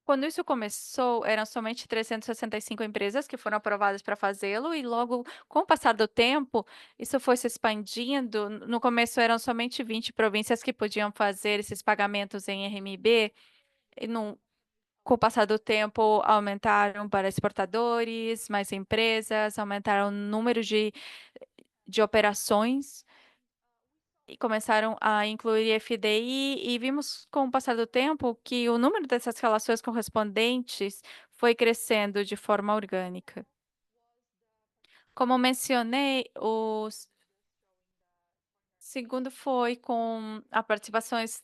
Quando isso começou, eram somente 365 empresas que foram aprovadas para fazê-lo, e logo, com o passar do tempo, isso foi se expandindo. No começo, eram somente 20 províncias que podiam fazer esses pagamentos em RMB, e com o passar do tempo, aumentaram para exportadores, mais empresas, aumentaram o número de operações e começaram a incluir FDI, e vimos com o passar do tempo que o número dessas relações correspondentes foi crescendo de forma orgânica. Como mencionei, o segundo foi com a participações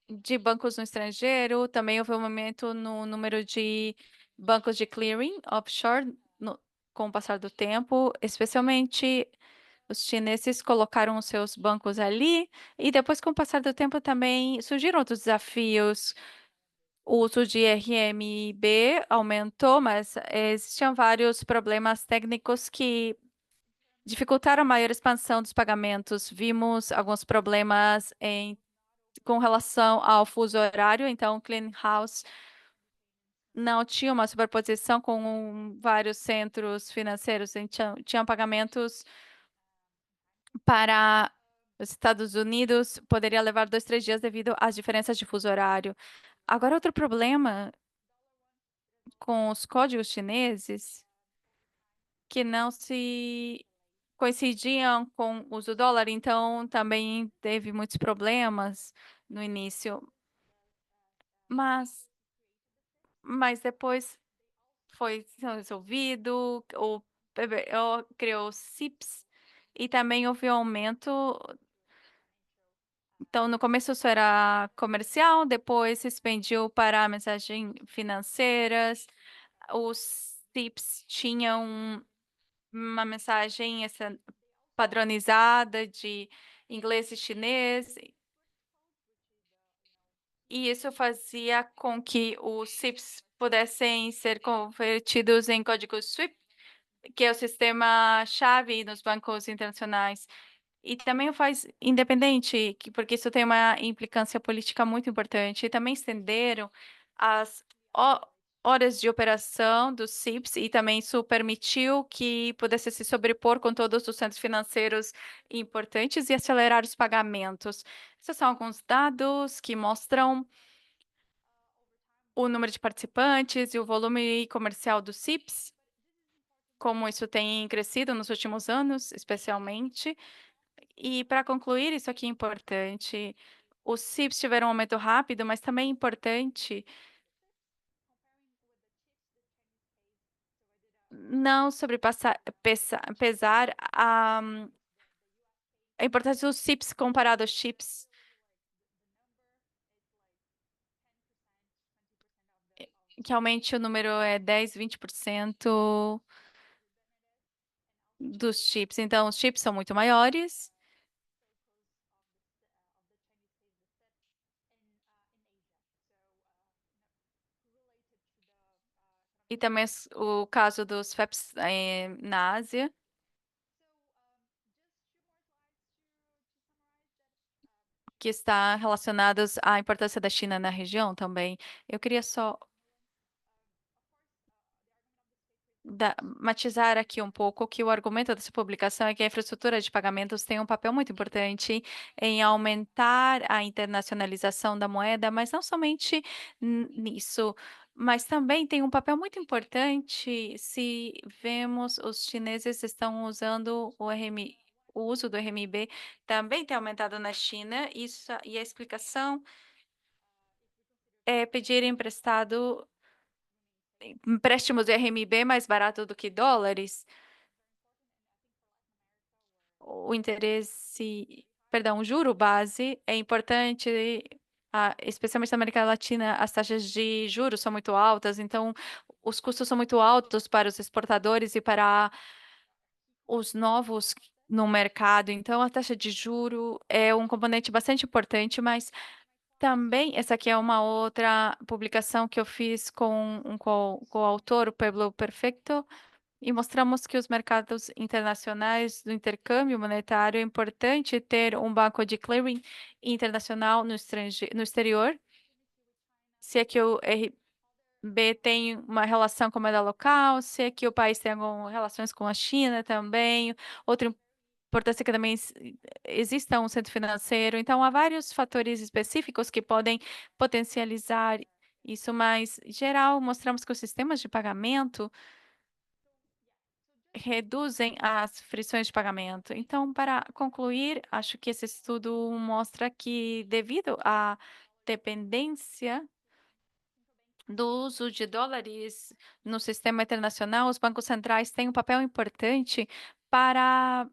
de bancos no estrangeiro. Também houve um aumento no número de bancos de clearing offshore com o passar do tempo, especialmente os chineses colocaram os seus bancos ali, e depois, com o passar do tempo, também surgiram outros desafios. O uso de RMB aumentou, mas existiam vários problemas técnicos que dificultaram a maior expansão dos pagamentos. Vimos alguns problemas com relação ao fuso horário, então o Clean House não tinha uma superposição com vários centros financeiros, então tinham pagamentos para os Estados Unidos, poderia levar 2, 3 dias devido às diferenças de fuso horário. Agora, outro problema com os códigos chineses que não se coincidiam com o uso do dólar, então também teve muitos problemas no início, mas, mas depois foi resolvido. O PBO criou o CIPS e também houve um aumento. Então, no começo isso era comercial, depois se expandiu para mensagem financeiras. Os tips tinham uma mensagem padronizada de inglês e chinês, e isso fazia com que os CIPs pudessem ser convertidos em código SWIFT, que é o sistema-chave nos bancos internacionais. E também o faz independente, porque isso tem uma implicância política muito importante. E também estenderam as horas de operação dos CIPs, e também isso permitiu que pudesse se sobrepor com todos os centros financeiros importantes e acelerar os pagamentos. Esses são alguns dados que mostram o número de participantes e o volume comercial dos CIPs, como isso tem crescido nos últimos anos, especialmente. E para concluir, isso aqui é importante. Os CIPs tiveram um aumento rápido, mas também é importante não sobrepassar, pesar a importância dos CIPs comparado aos chips, que aumente o número 10, 20% dos chips. Então, os chips são muito maiores. E também o caso dos FEPs na Ásia, que está relacionados à importância da China na região também. Eu queria só matizar aqui um pouco que o argumento dessa publicação é que a infraestrutura de pagamentos tem um papel muito importante em aumentar a internacionalização da moeda, mas não somente nisso, mas também tem um papel muito importante se vemos os chineses estão usando o RMB. O uso do RMB também tem aumentado na China, isso, e a explicação é pedir emprestado empréstimos de RMB mais barato do que dólares. O interesse, perdão, o juro base é importante, especialmente na América Latina, as taxas de juros são muito altas, então os custos são muito altos para os exportadores e para os novos no mercado. Então, a taxa de juro é um componente bastante importante, mas também essa aqui é uma outra publicação que eu fiz com um coautor, o Pablo Perfecto, e mostramos que os mercados internacionais do intercâmbio monetário é importante ter um banco de clearing internacional no exterior, se é que o RB tem uma relação com a moeda local, se é que o país tem algumas relações com a China também. Outra importância é que também exista um centro financeiro. Então, há vários fatores específicos que podem potencializar isso, mas, em geral, mostramos que os sistemas de pagamento reduzem as frições de pagamento. Então, para concluir, acho que esse estudo mostra que, devido à dependência do uso de dólares no sistema internacional, os bancos centrais têm um papel importante para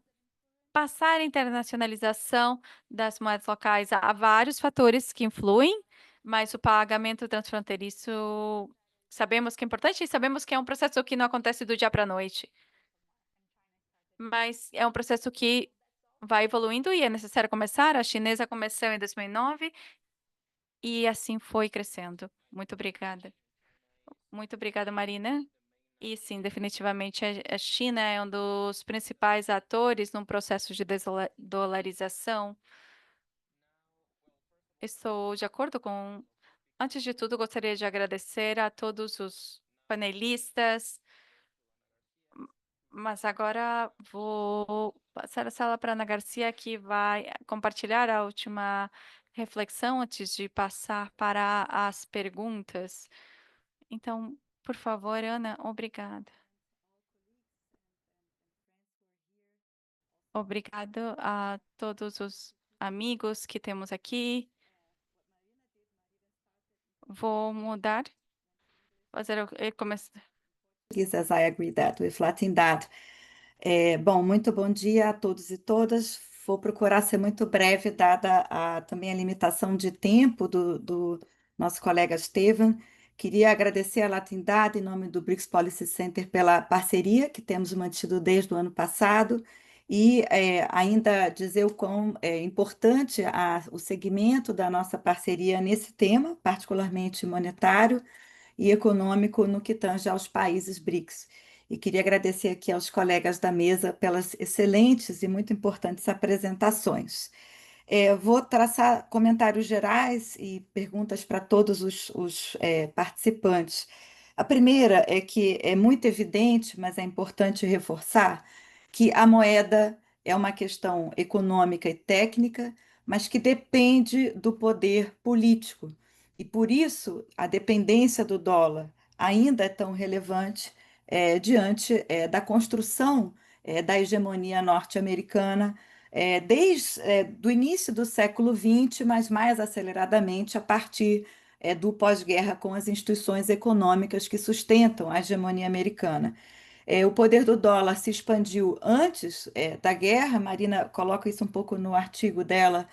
passar a internacionalização das moedas locais. Há vários fatores que influem, mas o pagamento transfronteiriço sabemos que é importante e sabemos que é um processo que não acontece do dia para a noite. Mas é um processo que vai evoluindo e é necessário começar. A chinesa começou em 2009 e assim foi crescendo. Muito obrigada. Muito obrigada, Marina. E sim, definitivamente a China é um dos principais atores num processo de desdolarização. Estou de acordo com. Antes de tudo, gostaria de agradecer a todos os panelistas. Mas agora vou passar a sala para Ana Garcia, que vai compartilhar a última reflexão antes de passar para as perguntas. Então, por favor, Ana, obrigada. Obrigado a todos os amigos que temos aqui. Vou mudar, fazer começar. As I agree that with Latin that. Bom, muito bom dia a todos e todas. Vou procurar ser muito breve, dada também a limitação de tempo do nosso colega Estevam. Queria agradecer a Latindade, em nome do BRICS Policy Center, pela parceria que temos mantido desde o ano passado e ainda dizer o quão é importante o segmento da nossa parceria nesse tema, particularmente monetário e econômico no que tange aos países BRICS. E queria agradecer aqui aos colegas da mesa pelas excelentes e muito importantes apresentações. Vou traçar comentários gerais e perguntas para todos os participantes. A primeira é que é muito evidente, mas é importante reforçar, que a moeda é uma questão econômica e técnica, mas que depende do poder político. E por isso a dependência do dólar ainda é tão relevante diante da construção da hegemonia norte-americana desde do início do século XX, mas mais aceleradamente a partir do pós-guerra com as instituições econômicas que sustentam a hegemonia americana. O poder do dólar se expandiu antes da guerra, Marina coloca isso um pouco no artigo dela,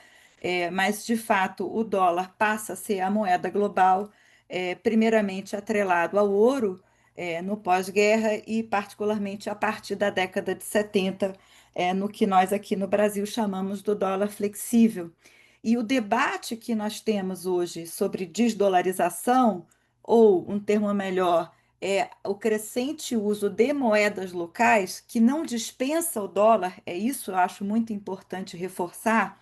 mas de fato o dólar passa a ser a moeda global, primeiramente atrelado ao ouro, no pós-guerra e particularmente a partir da década de 70, no que nós aqui no Brasil chamamos do dólar flexível. E o debate que nós temos hoje sobre desdolarização, ou um termo melhor, o crescente uso de moedas locais, que não dispensa o dólar, é isso eu acho muito importante reforçar,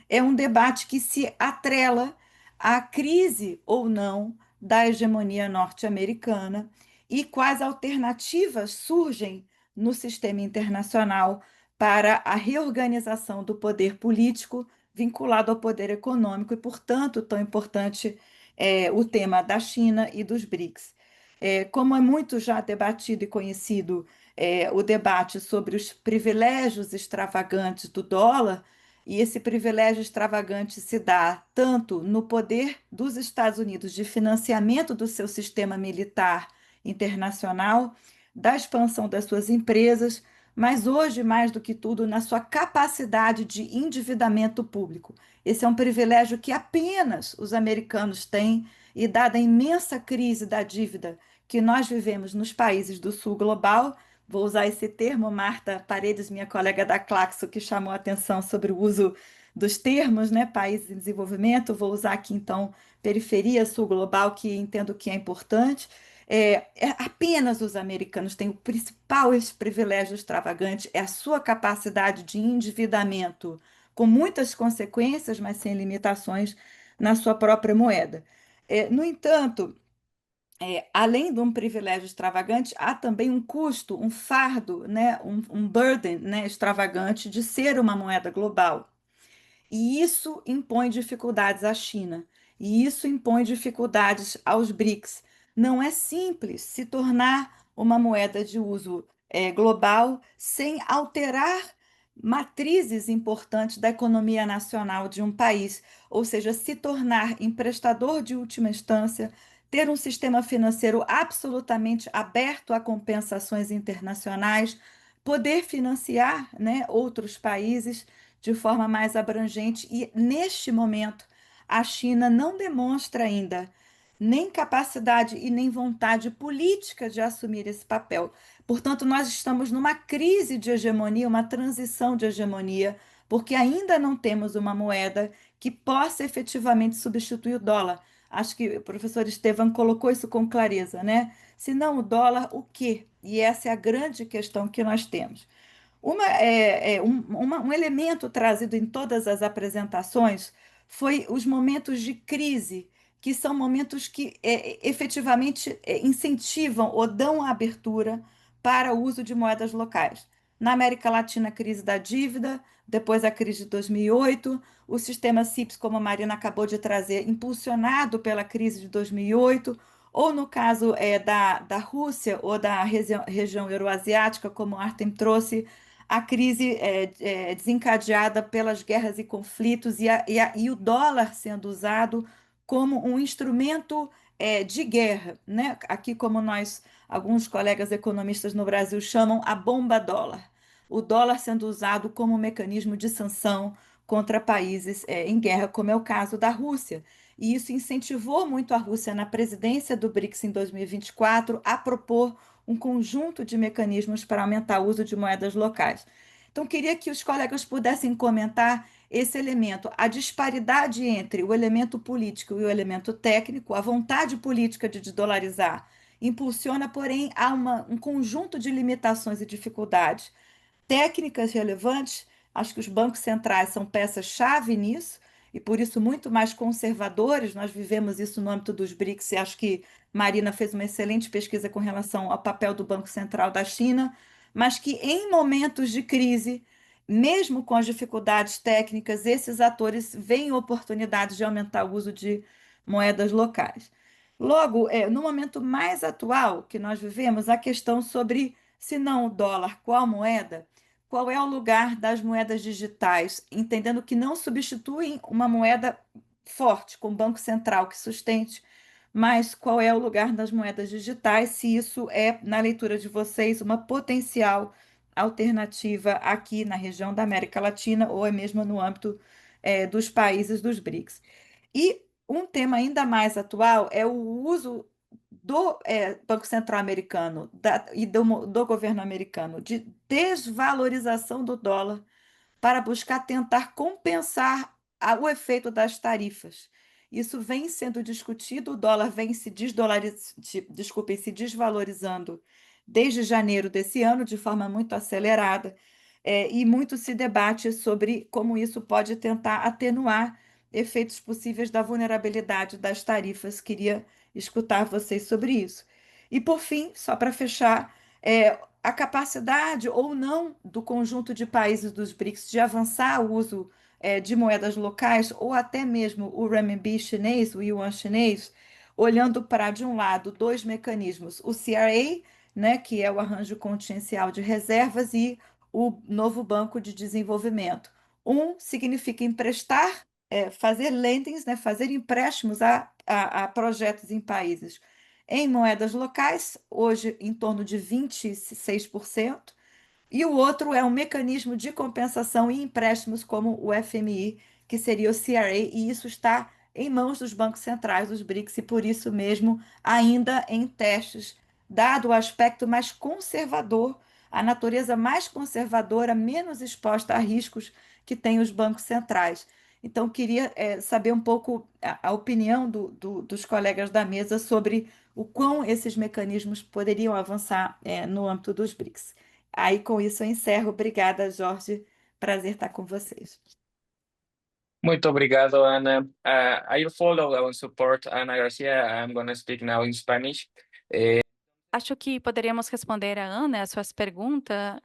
é um debate que se atrela à crise ou não da hegemonia norte-americana e quais alternativas surgem no sistema internacional para a reorganização do poder político vinculado ao poder econômico e, portanto, tão importante o tema da China e dos BRICS. Como é muito já debatido e conhecido o debate sobre os privilégios extravagantes do dólar, e esse privilégio extravagante se dá tanto no poder dos Estados Unidos de financiamento do seu sistema militar internacional, da expansão das suas empresas, mas hoje, mais do que tudo, na sua capacidade de endividamento público. Esse é um privilégio que apenas os americanos têm, e dada a imensa crise da dívida que nós vivemos nos países do sul global, vou usar esse termo, Marta Paredes, minha colega da Claxo, que chamou a atenção sobre o uso dos termos, né, países em desenvolvimento, vou usar aqui então periferia sul global, que entendo que é importante. Apenas os americanos têm o principal esse privilégio extravagante, é a sua capacidade de endividamento, com muitas consequências, mas sem limitações na sua própria moeda. No entanto, além de um privilégio extravagante, há também um custo, um fardo, né, um burden, né, extravagante de ser uma moeda global. E isso impõe dificuldades à China, e isso impõe dificuldades aos BRICS. Não é simples se tornar uma moeda de uso global sem alterar matrizes importantes da economia nacional de um país, ou seja, se tornar emprestador de última instância, ter um sistema financeiro absolutamente aberto a compensações internacionais, poder financiar, né, outros países de forma mais abrangente. E, neste momento, a China não demonstra ainda nem capacidade e nem vontade política de assumir esse papel. Portanto, nós estamos numa crise de hegemonia, uma transição de hegemonia, porque ainda não temos uma moeda que possa efetivamente substituir o dólar. Acho que o professor Estevam colocou isso com clareza, né? Se não o dólar, o quê? E essa é a grande questão que nós temos. Um elemento trazido em todas as apresentações foi os momentos de crise, que são momentos que efetivamente incentivam ou dão abertura para o uso de moedas locais. Na América Latina, a crise da dívida, depois a crise de 2008, o sistema CIPS, como a Marina acabou de trazer, impulsionado pela crise de 2008, ou no caso da Rússia ou da região euroasiática, como Artem trouxe, a crise desencadeada pelas guerras e conflitos e o dólar sendo usado como um instrumento de guerra, né? Aqui, como nós, alguns colegas economistas no Brasil chamam a bomba dólar. O dólar sendo usado como um mecanismo de sanção contra países em guerra, como é o caso da Rússia. E isso incentivou muito a Rússia na presidência do BRICS em 2024 a propor um conjunto de mecanismos para aumentar o uso de moedas locais. Então, queria que os colegas pudessem comentar esse elemento, a disparidade entre o elemento político e o elemento técnico, a vontade política de desdolarizar impulsiona, porém, há um conjunto de limitações e dificuldades técnicas relevantes. Acho que os bancos centrais são peças-chave nisso, e por isso muito mais conservadores. Nós vivemos isso no âmbito dos BRICS, e acho que Marina fez uma excelente pesquisa com relação ao papel do Banco Central da China, mas que em momentos de crise, mesmo com as dificuldades técnicas, esses atores veem oportunidades de aumentar o uso de moedas locais. Logo, no momento mais atual que nós vivemos, a questão sobre, se não o dólar, qual moeda? Qual é o lugar das moedas digitais, entendendo que não substituem uma moeda forte, com o Banco Central que sustente, mas qual é o lugar das moedas digitais, se isso é, na leitura de vocês, uma potencial alternativa aqui na região da América Latina ou é mesmo no âmbito, dos países dos BRICS. E um tema ainda mais atual é o uso do Banco Central americano e do governo americano de desvalorização do dólar para buscar tentar compensar o efeito das tarifas. Isso vem sendo discutido, o dólar vem desculpem, se desvalorizando desde janeiro desse ano, de forma muito acelerada, e muito se debate sobre como isso pode tentar atenuar efeitos possíveis da vulnerabilidade das tarifas. Queria escutar vocês sobre isso. E, por fim, só para fechar, a capacidade ou não do conjunto de países dos BRICS de avançar o uso de moedas locais ou até mesmo o renminbi chinês, o yuan chinês, olhando para, de um lado, dois mecanismos, o CRA, né, que é o arranjo contingencial de reservas, e o novo Banco de Desenvolvimento. Um significa emprestar, fazer lendings, né, fazer empréstimos a projetos em países em moedas locais, hoje em torno de 26%. E o outro é um mecanismo de compensação e empréstimos, como o FMI, que seria o CRA, e isso está em mãos dos bancos centrais dos BRICS, e por isso mesmo ainda em testes, dado o aspecto mais conservador, a natureza mais conservadora, menos exposta a riscos que têm os bancos centrais. Então, queria saber um pouco a opinião dos colegas da mesa sobre o quão esses mecanismos poderiam avançar no âmbito dos BRICS. Aí, com isso, eu encerro. Obrigada, Jorge. Prazer estar com vocês. Muito obrigado, Ana. I'll follow and support Ana Garcia. I'm going to speak now in Spanish. Acho que poderíamos responder a Ana as suas perguntas,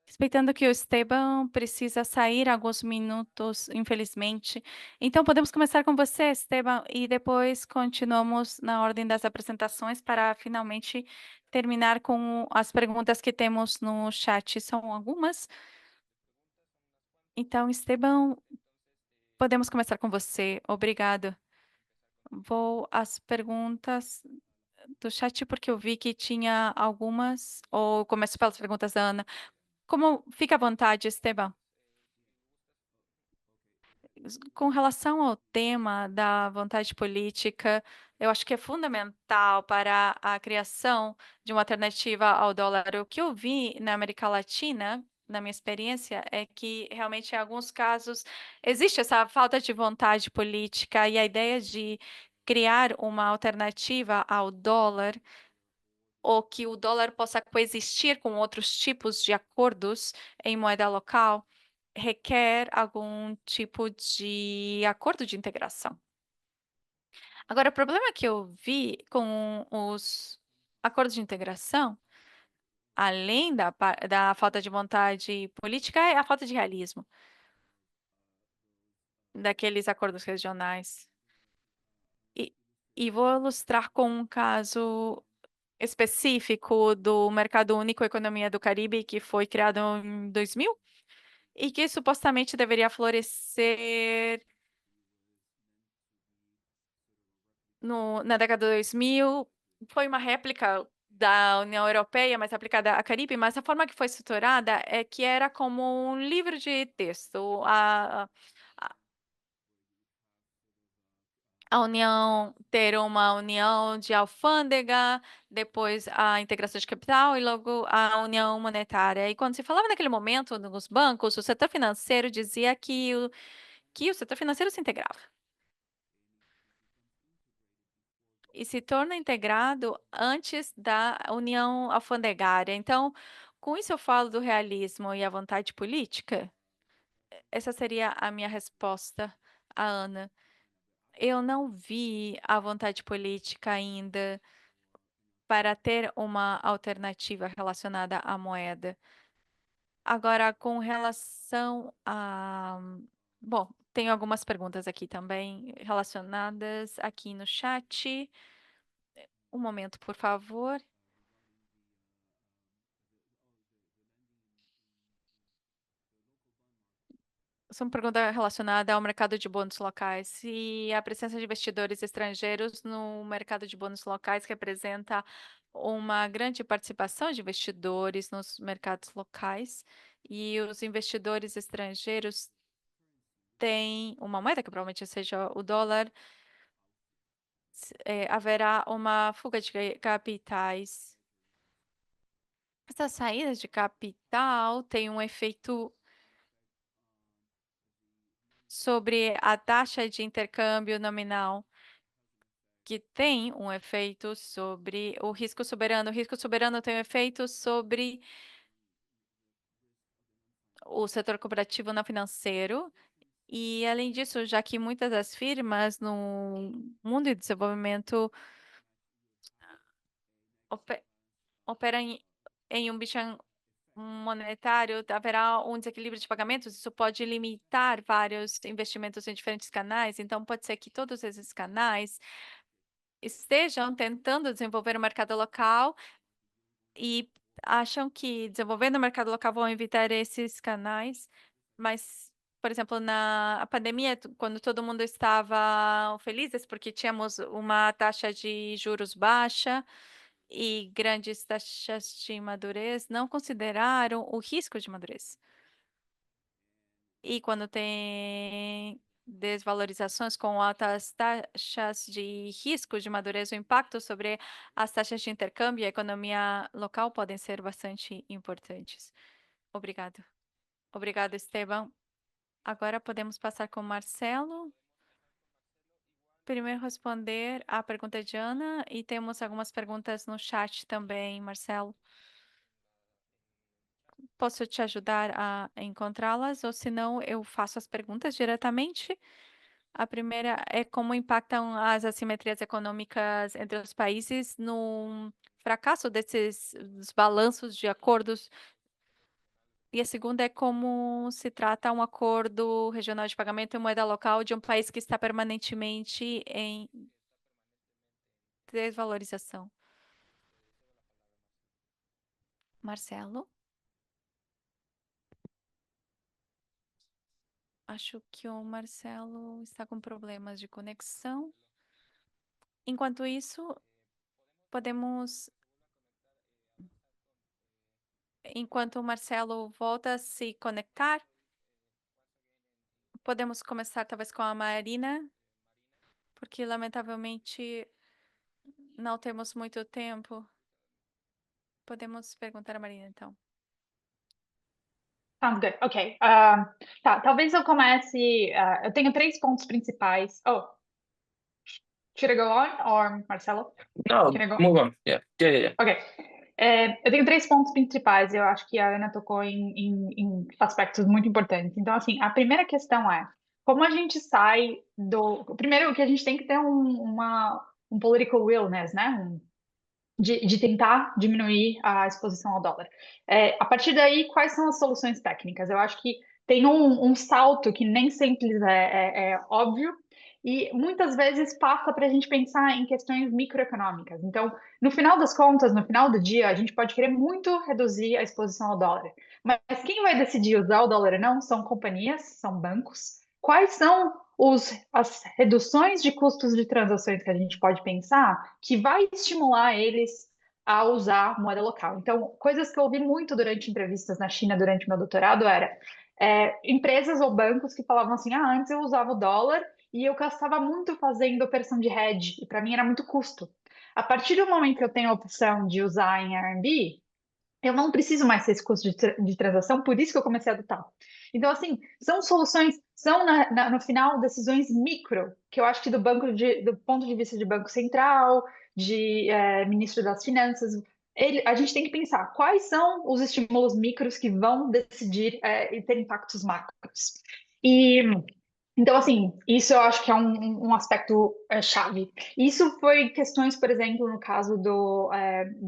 respeitando que o Esteban precisa sair alguns minutos, infelizmente. Então, podemos começar com você, Esteban, e depois continuamos na ordem das apresentações para finalmente terminar com as perguntas que temos no chat. São algumas. Então, Esteban, podemos começar com você. Obrigado. Vou às perguntas do chat porque eu vi que tinha algumas, ou começo pelas perguntas da Ana. Como fica à vontade, Esteban. Com relação ao tema da vontade política, eu acho que é fundamental para a criação de uma alternativa ao dólar. O que eu vi na América Latina, na minha experiência, é que realmente em alguns casos existe essa falta de vontade política e a ideia de criar uma alternativa ao dólar ou que o dólar possa coexistir com outros tipos de acordos em moeda local requer algum tipo de acordo de integração. Agora, o problema que eu vi com os acordos de integração, além da falta de vontade política, é a falta de realismo daqueles acordos regionais. E, e vou ilustrar com um caso específico do Mercado Único Economia do Caribe, que foi criado em 2000 e que supostamente deveria florescer na década de 2000. Foi uma réplica da União Europeia, mas aplicada a Caribe, mas a forma que foi estruturada é que era como um livro de texto. A União ter uma união de alfândega, depois a integração de capital e logo a união monetária. E quando se falava naquele momento nos bancos, o setor financeiro dizia que o setor financeiro se integrava e se torna integrado antes da união alfandegária. Então, com isso eu falo do realismo e a vontade política. Essa seria a minha resposta à Ana. Eu não vi a vontade política ainda para ter uma alternativa relacionada à moeda. Agora, com relação a. Bom, tenho algumas perguntas aqui também relacionadas aqui no chat. Um momento, por favor. Essa é uma pergunta relacionada ao mercado de bônus locais. Se a presença de investidores estrangeiros no mercado de bônus locais representa uma grande participação de investidores nos mercados locais e os investidores estrangeiros têm uma moeda que provavelmente seja o dólar, haverá uma fuga de capitais. Essas saídas de capital têm um efeito sobre a taxa de intercâmbio nominal, que tem um efeito sobre o risco soberano. O risco soberano tem um efeito sobre o setor cooperativo não financeiro. E, além disso, já que muitas das firmas no mundo de desenvolvimento ope- operam em um bicho monetário, haverá um desequilíbrio de pagamentos, isso pode limitar vários investimentos em diferentes canais, então pode ser que todos esses canais estejam tentando desenvolver o mercado local e acham que desenvolvendo o mercado local vão evitar esses canais, mas, por exemplo, na pandemia, quando todo mundo estava felizes porque tínhamos uma taxa de juros baixa e grandes taxas de madurez, não consideraram o risco de madurez. E quando tem desvalorizações com altas taxas de risco de madurez, o impacto sobre as taxas de intercâmbio e a economia local podem ser bastante importantes. Obrigado. Obrigado, Esteban. Agora podemos passar com o Marcelo. Primeiro responder à pergunta de Ana e temos algumas perguntas no chat também, Marcelo. Posso te ajudar a encontrá-las ou se não eu faço as perguntas diretamente? A primeira é como impactam as assimetrias econômicas entre os países no fracasso desses dos balanços de acordos. E a segunda é como se trata um acordo regional de pagamento em moeda local de um país que está permanentemente em desvalorização. Marcelo? Acho que o Marcelo está com problemas de conexão. Enquanto isso, podemos, enquanto o Marcelo volta a se conectar, podemos começar talvez com a Marina, porque lamentavelmente não temos muito tempo. Podemos perguntar a Marina, então. Sounds good. Ok. Tá, talvez eu comece. Eu tenho três pontos principais. Oh, should I go on or Marcelo? No, Can I go? move on. Yeah, yeah, yeah, yeah. Ok. Eu tenho três pontos principais. Eu acho que a Ana tocou em aspectos muito importantes. Então, assim, a primeira questão é como a gente sai do. Primeiro, que a gente tem que ter um political willness, né? De tentar diminuir a exposição ao dólar. A partir daí, quais são as soluções técnicas? Eu acho que tem um salto que nem sempre é óbvio e muitas vezes passa para a gente pensar em questões microeconômicas. Então, no final das contas, no final do dia, a gente pode querer muito reduzir a exposição ao dólar, mas quem vai decidir usar o dólar ou não são companhias, são bancos. Quais são as reduções de custos de transações que a gente pode pensar que vai estimular eles a usar moeda local. Então, coisas que eu ouvi muito durante entrevistas na China durante meu doutorado era empresas ou bancos que falavam assim, antes eu usava o dólar e eu gastava muito fazendo operação de hedge, e para mim era muito custo. A partir do momento que eu tenho a opção de usar em RMB, eu não preciso mais ter esse custo de transação, por isso que eu comecei a adotar. Então, assim, são soluções, são no final decisões micro, que eu acho que do ponto de vista de Banco Central, de Ministro das Finanças, a gente tem que pensar quais são os estímulos micros que vão decidir e ter impactos macros. E então, assim, isso eu acho que é um aspecto chave. Isso foi questões, por exemplo, no caso do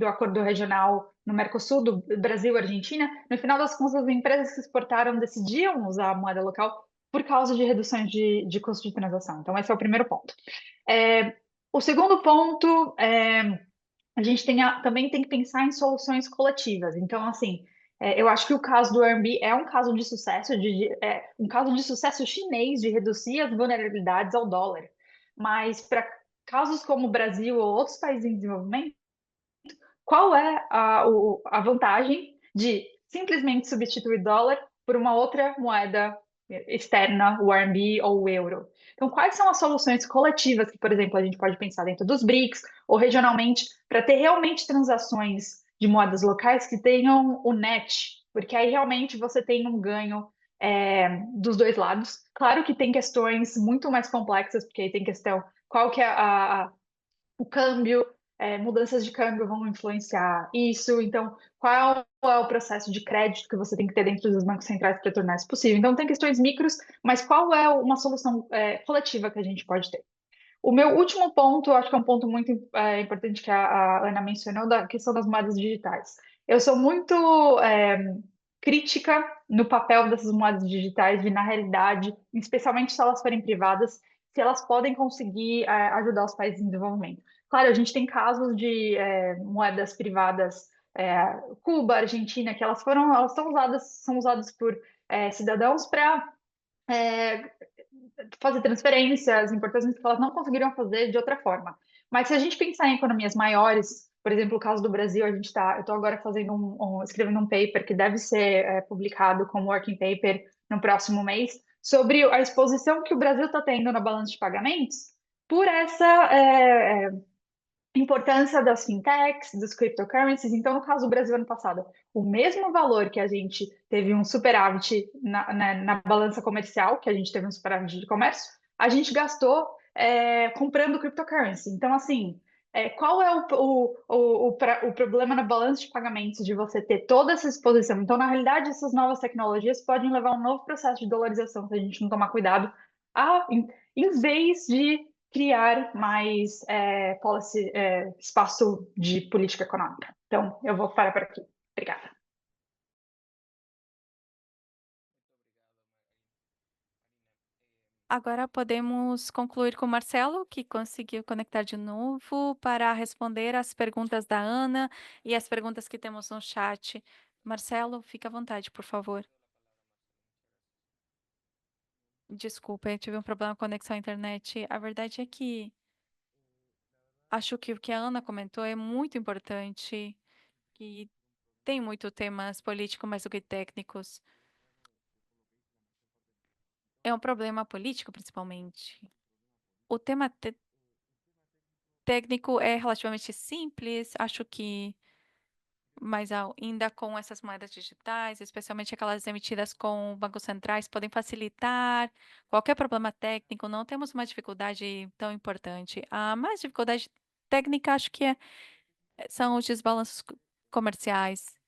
acordo regional no Mercosul, do Brasil e Argentina. No final das contas, as empresas que exportaram decidiam usar a moeda local por causa de reduções de custo de transação. Então, esse é o primeiro ponto. O segundo ponto a gente também tem que pensar em soluções coletivas. Então, assim, eu acho que o caso do Airbnb é um caso de sucesso, um caso de sucesso chinês de reduzir as vulnerabilidades ao dólar. Mas para casos como o Brasil ou outros países em desenvolvimento, qual é a vantagem de simplesmente substituir dólar por uma outra moeda externa, o RMB ou o euro? Então, quais são as soluções coletivas que, por exemplo, a gente pode pensar dentro dos BRICS ou regionalmente para ter realmente transações de moedas locais que tenham o net? Porque aí realmente você tem um ganho dos dois lados. Claro que tem questões muito mais complexas, porque aí tem questão qual que é o câmbio, mudanças de câmbio vão influenciar isso. Então, qual é o processo de crédito que você tem que ter dentro dos bancos centrais para tornar isso possível? Então, tem questões micros, mas qual é uma solução coletiva que a gente pode ter? O meu último ponto, acho que é um ponto muito importante que a Ana mencionou, da questão das moedas digitais. Eu sou muito crítica no papel dessas moedas digitais, de, na realidade, especialmente se elas forem privadas, se elas podem conseguir ajudar os países em desenvolvimento. Claro, a gente tem casos de moedas privadas, Cuba, Argentina, que elas são usadas por cidadãos para fazer transferências importantes que elas não conseguiriam fazer de outra forma. Mas se a gente pensar em economias maiores, por exemplo, o caso do Brasil, eu estou agora fazendo escrevendo um paper que deve ser publicado como working paper no próximo mês, sobre a exposição que o Brasil está tendo na balança de pagamentos por essa importância das fintechs, dos cryptocurrencies. Então, no caso do Brasil ano passado, o mesmo valor que a gente teve um superávit na balança comercial, que a gente teve um superávit de comércio, a gente gastou comprando cryptocurrency. Então, assim, qual é o problema na balança de pagamentos de você ter toda essa exposição? Então, na realidade, essas novas tecnologias podem levar a um novo processo de dolarização se a gente não tomar cuidado, em vez de criar mais espaço de política econômica. Então, eu vou parar por aqui. Obrigada. Agora podemos concluir com o Marcelo, que conseguiu conectar de novo para responder as perguntas da Ana e as perguntas que temos no chat. Marcelo, fica à vontade, por favor. Desculpa, eu tive um problema com a conexão à internet. A verdade é que acho que o que a Ana comentou é muito importante, que tem muito temas políticos mais do que técnicos. É um problema político, principalmente. O tema técnico é relativamente simples, acho que, mas ainda com essas moedas digitais, especialmente aquelas emitidas com bancos centrais, podem facilitar qualquer problema técnico. Não temos uma dificuldade tão importante. A mais dificuldade técnica, acho que são os desbalanços comerciais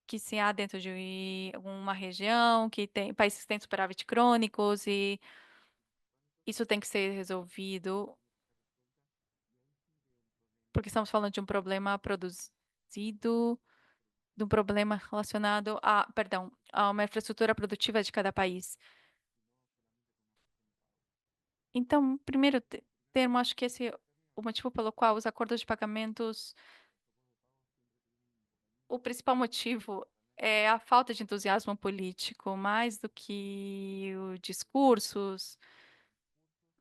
que se há dentro de uma região, que tem países que têm superávit crônicos e isso tem que ser resolvido, porque estamos falando de um problema produzido, de um problema relacionado perdão, a uma infraestrutura produtiva de cada país. Então, primeiro termo, acho que esse é o motivo pelo qual os acordos de pagamentos, o principal motivo é a falta de entusiasmo político, mais do que os discursos.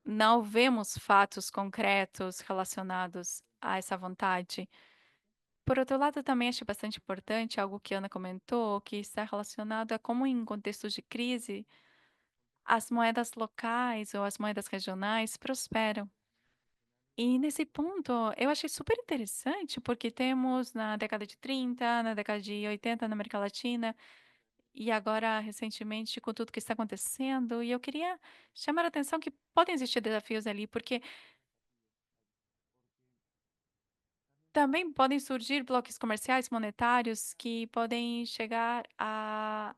Não vemos fatos concretos relacionados a essa vontade. Por outro lado, também acho bastante importante algo que a Ana comentou, que está relacionado a como, em contextos de crise, as moedas locais ou as moedas regionais prosperam. E nesse ponto, eu achei super interessante, porque temos na década de 30, na década de 80 na América Latina, e agora, recentemente, com tudo que está acontecendo, e eu queria chamar a atenção que podem existir desafios ali, porque também podem surgir blocos comerciais monetários que podem chegar a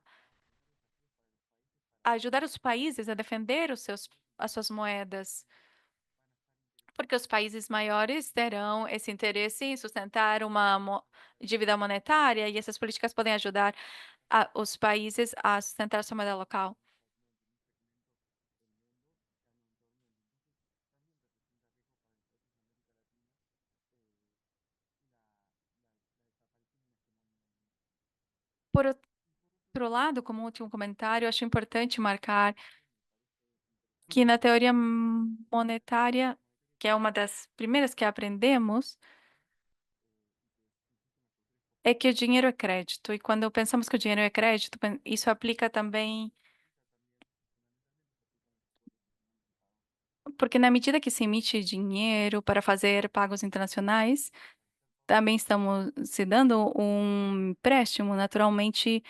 ajudar os países a defender as suas moedas, porque os países maiores terão esse interesse em sustentar uma dívida monetária e essas políticas podem ajudar os países a sustentar sua moeda local. Por outro lado, como último comentário, acho importante marcar que na teoria monetária, que é uma das primeiras que aprendemos, é que o dinheiro é crédito. E quando pensamos que o dinheiro é crédito, isso aplica também, porque na medida que se emite dinheiro para fazer pagos internacionais, também estamos se dando um empréstimo. Naturalmente,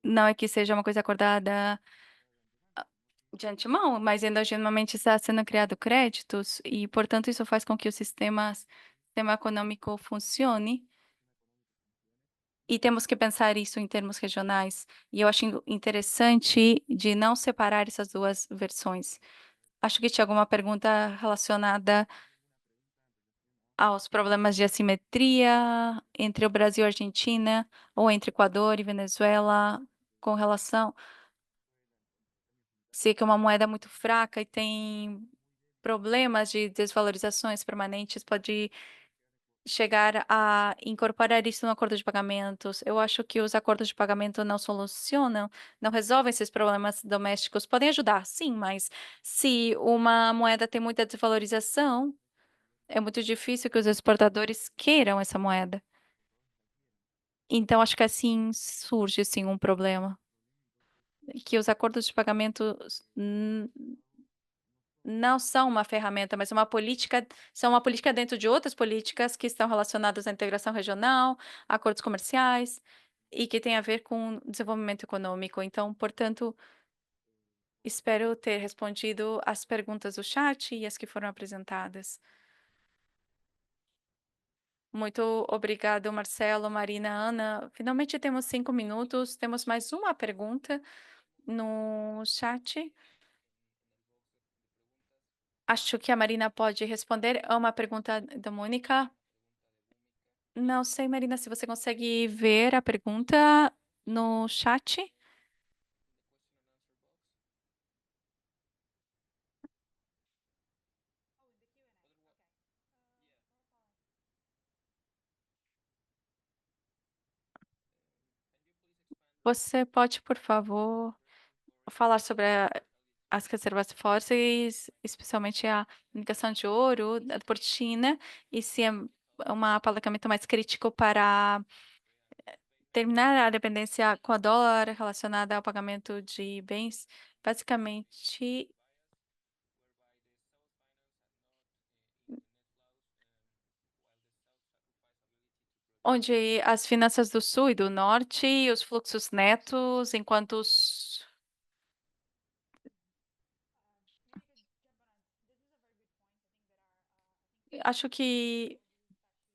Não é que seja uma coisa acordada de antemão, mas endogenamente está sendo criado créditos e, portanto, isso faz com que o sistema econômico funcione. E temos que pensar isso em termos regionais. E eu acho interessante de não separar essas duas versões. Acho que tinha alguma pergunta relacionada aos problemas de assimetria entre o Brasil e a Argentina, ou entre Equador e Venezuela, com relação se é que é uma moeda muito fraca e tem problemas de desvalorizações permanentes, pode chegar a incorporar isso no acordo de pagamentos. Eu acho que os acordos de pagamento não solucionam, não resolvem esses problemas domésticos. Podem ajudar, sim, mas se uma moeda tem muita desvalorização, é muito difícil que os exportadores queiram essa moeda. Então, acho que assim surge, sim, um problema. Que os acordos de pagamentos não são uma ferramenta, mas são uma política dentro de outras políticas que estão relacionadas à integração regional, acordos comerciais e que tem a ver com desenvolvimento econômico. Então, portanto, espero ter respondido as perguntas do chat e as que foram apresentadas. Muito obrigado, Marcelo, Marina, Ana. Finalmente temos 5 minutos. Temos mais uma pergunta no chat. Acho que a Marina pode responder. É uma pergunta da Mônica. Não sei, Marina, se você consegue ver a pergunta no chat. Você pode, por favor, falar sobre as reservas fósseis, especialmente a indicação de ouro da Portina, e se é um apalancamento mais crítico para terminar a dependência com a dólar relacionada ao pagamento de bens, basicamente, onde as finanças do sul e do norte, e os fluxos netos, enquanto os acho que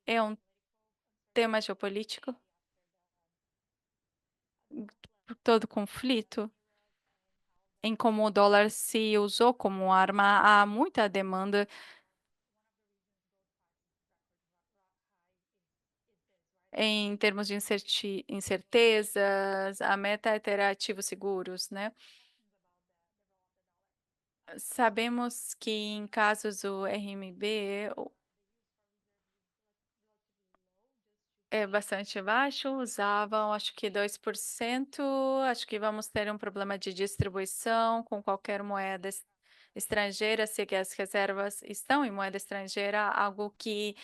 é um tema geopolítico, por todo conflito, em como o dólar se usou como arma. Há muita demanda em termos de incertezas. A meta é ter ativos seguros, né? Sabemos que em casos do RMB é bastante baixo, usavam acho que 2%. Acho que vamos ter um problema de distribuição com qualquer moeda estrangeira, se que as reservas estão em moeda estrangeira, algo que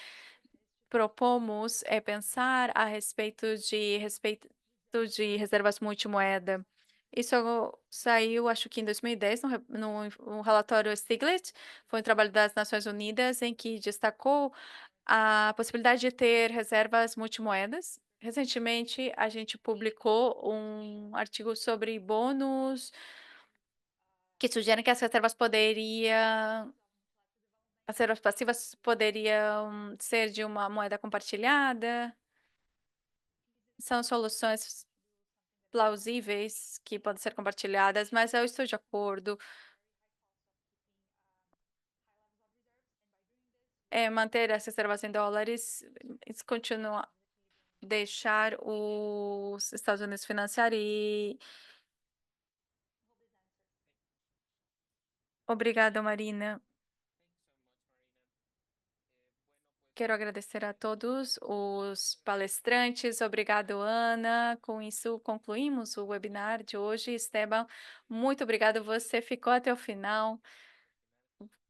propomos é pensar a respeito de reservas multimoeda. Isso saiu, acho que em 2010, no relatório Stiglitz, foi um trabalho das Nações Unidas em que destacou a possibilidade de ter reservas multimoedas. Recentemente, a gente publicou um artigo sobre bônus que sugere que as reservas passivas poderiam ser de uma moeda compartilhada. São soluções plausíveis que podem ser compartilhadas, mas eu estou de acordo. Manter as reservas em dólares, isso continua deixar os Estados Unidos financiarem. Obrigada, Marina. Quero agradecer a todos os palestrantes. Obrigado, Ana. Com isso, concluímos o webinar de hoje. Esteban, muito obrigado. Você ficou até o final.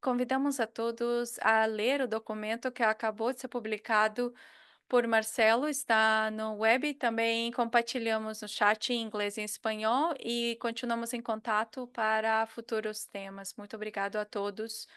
Convidamos a todos a ler o documento que acabou de ser publicado por Marcelo, está no web. Também compartilhamos no chat em inglês e em espanhol e continuamos em contato para futuros temas. Muito obrigado a todos.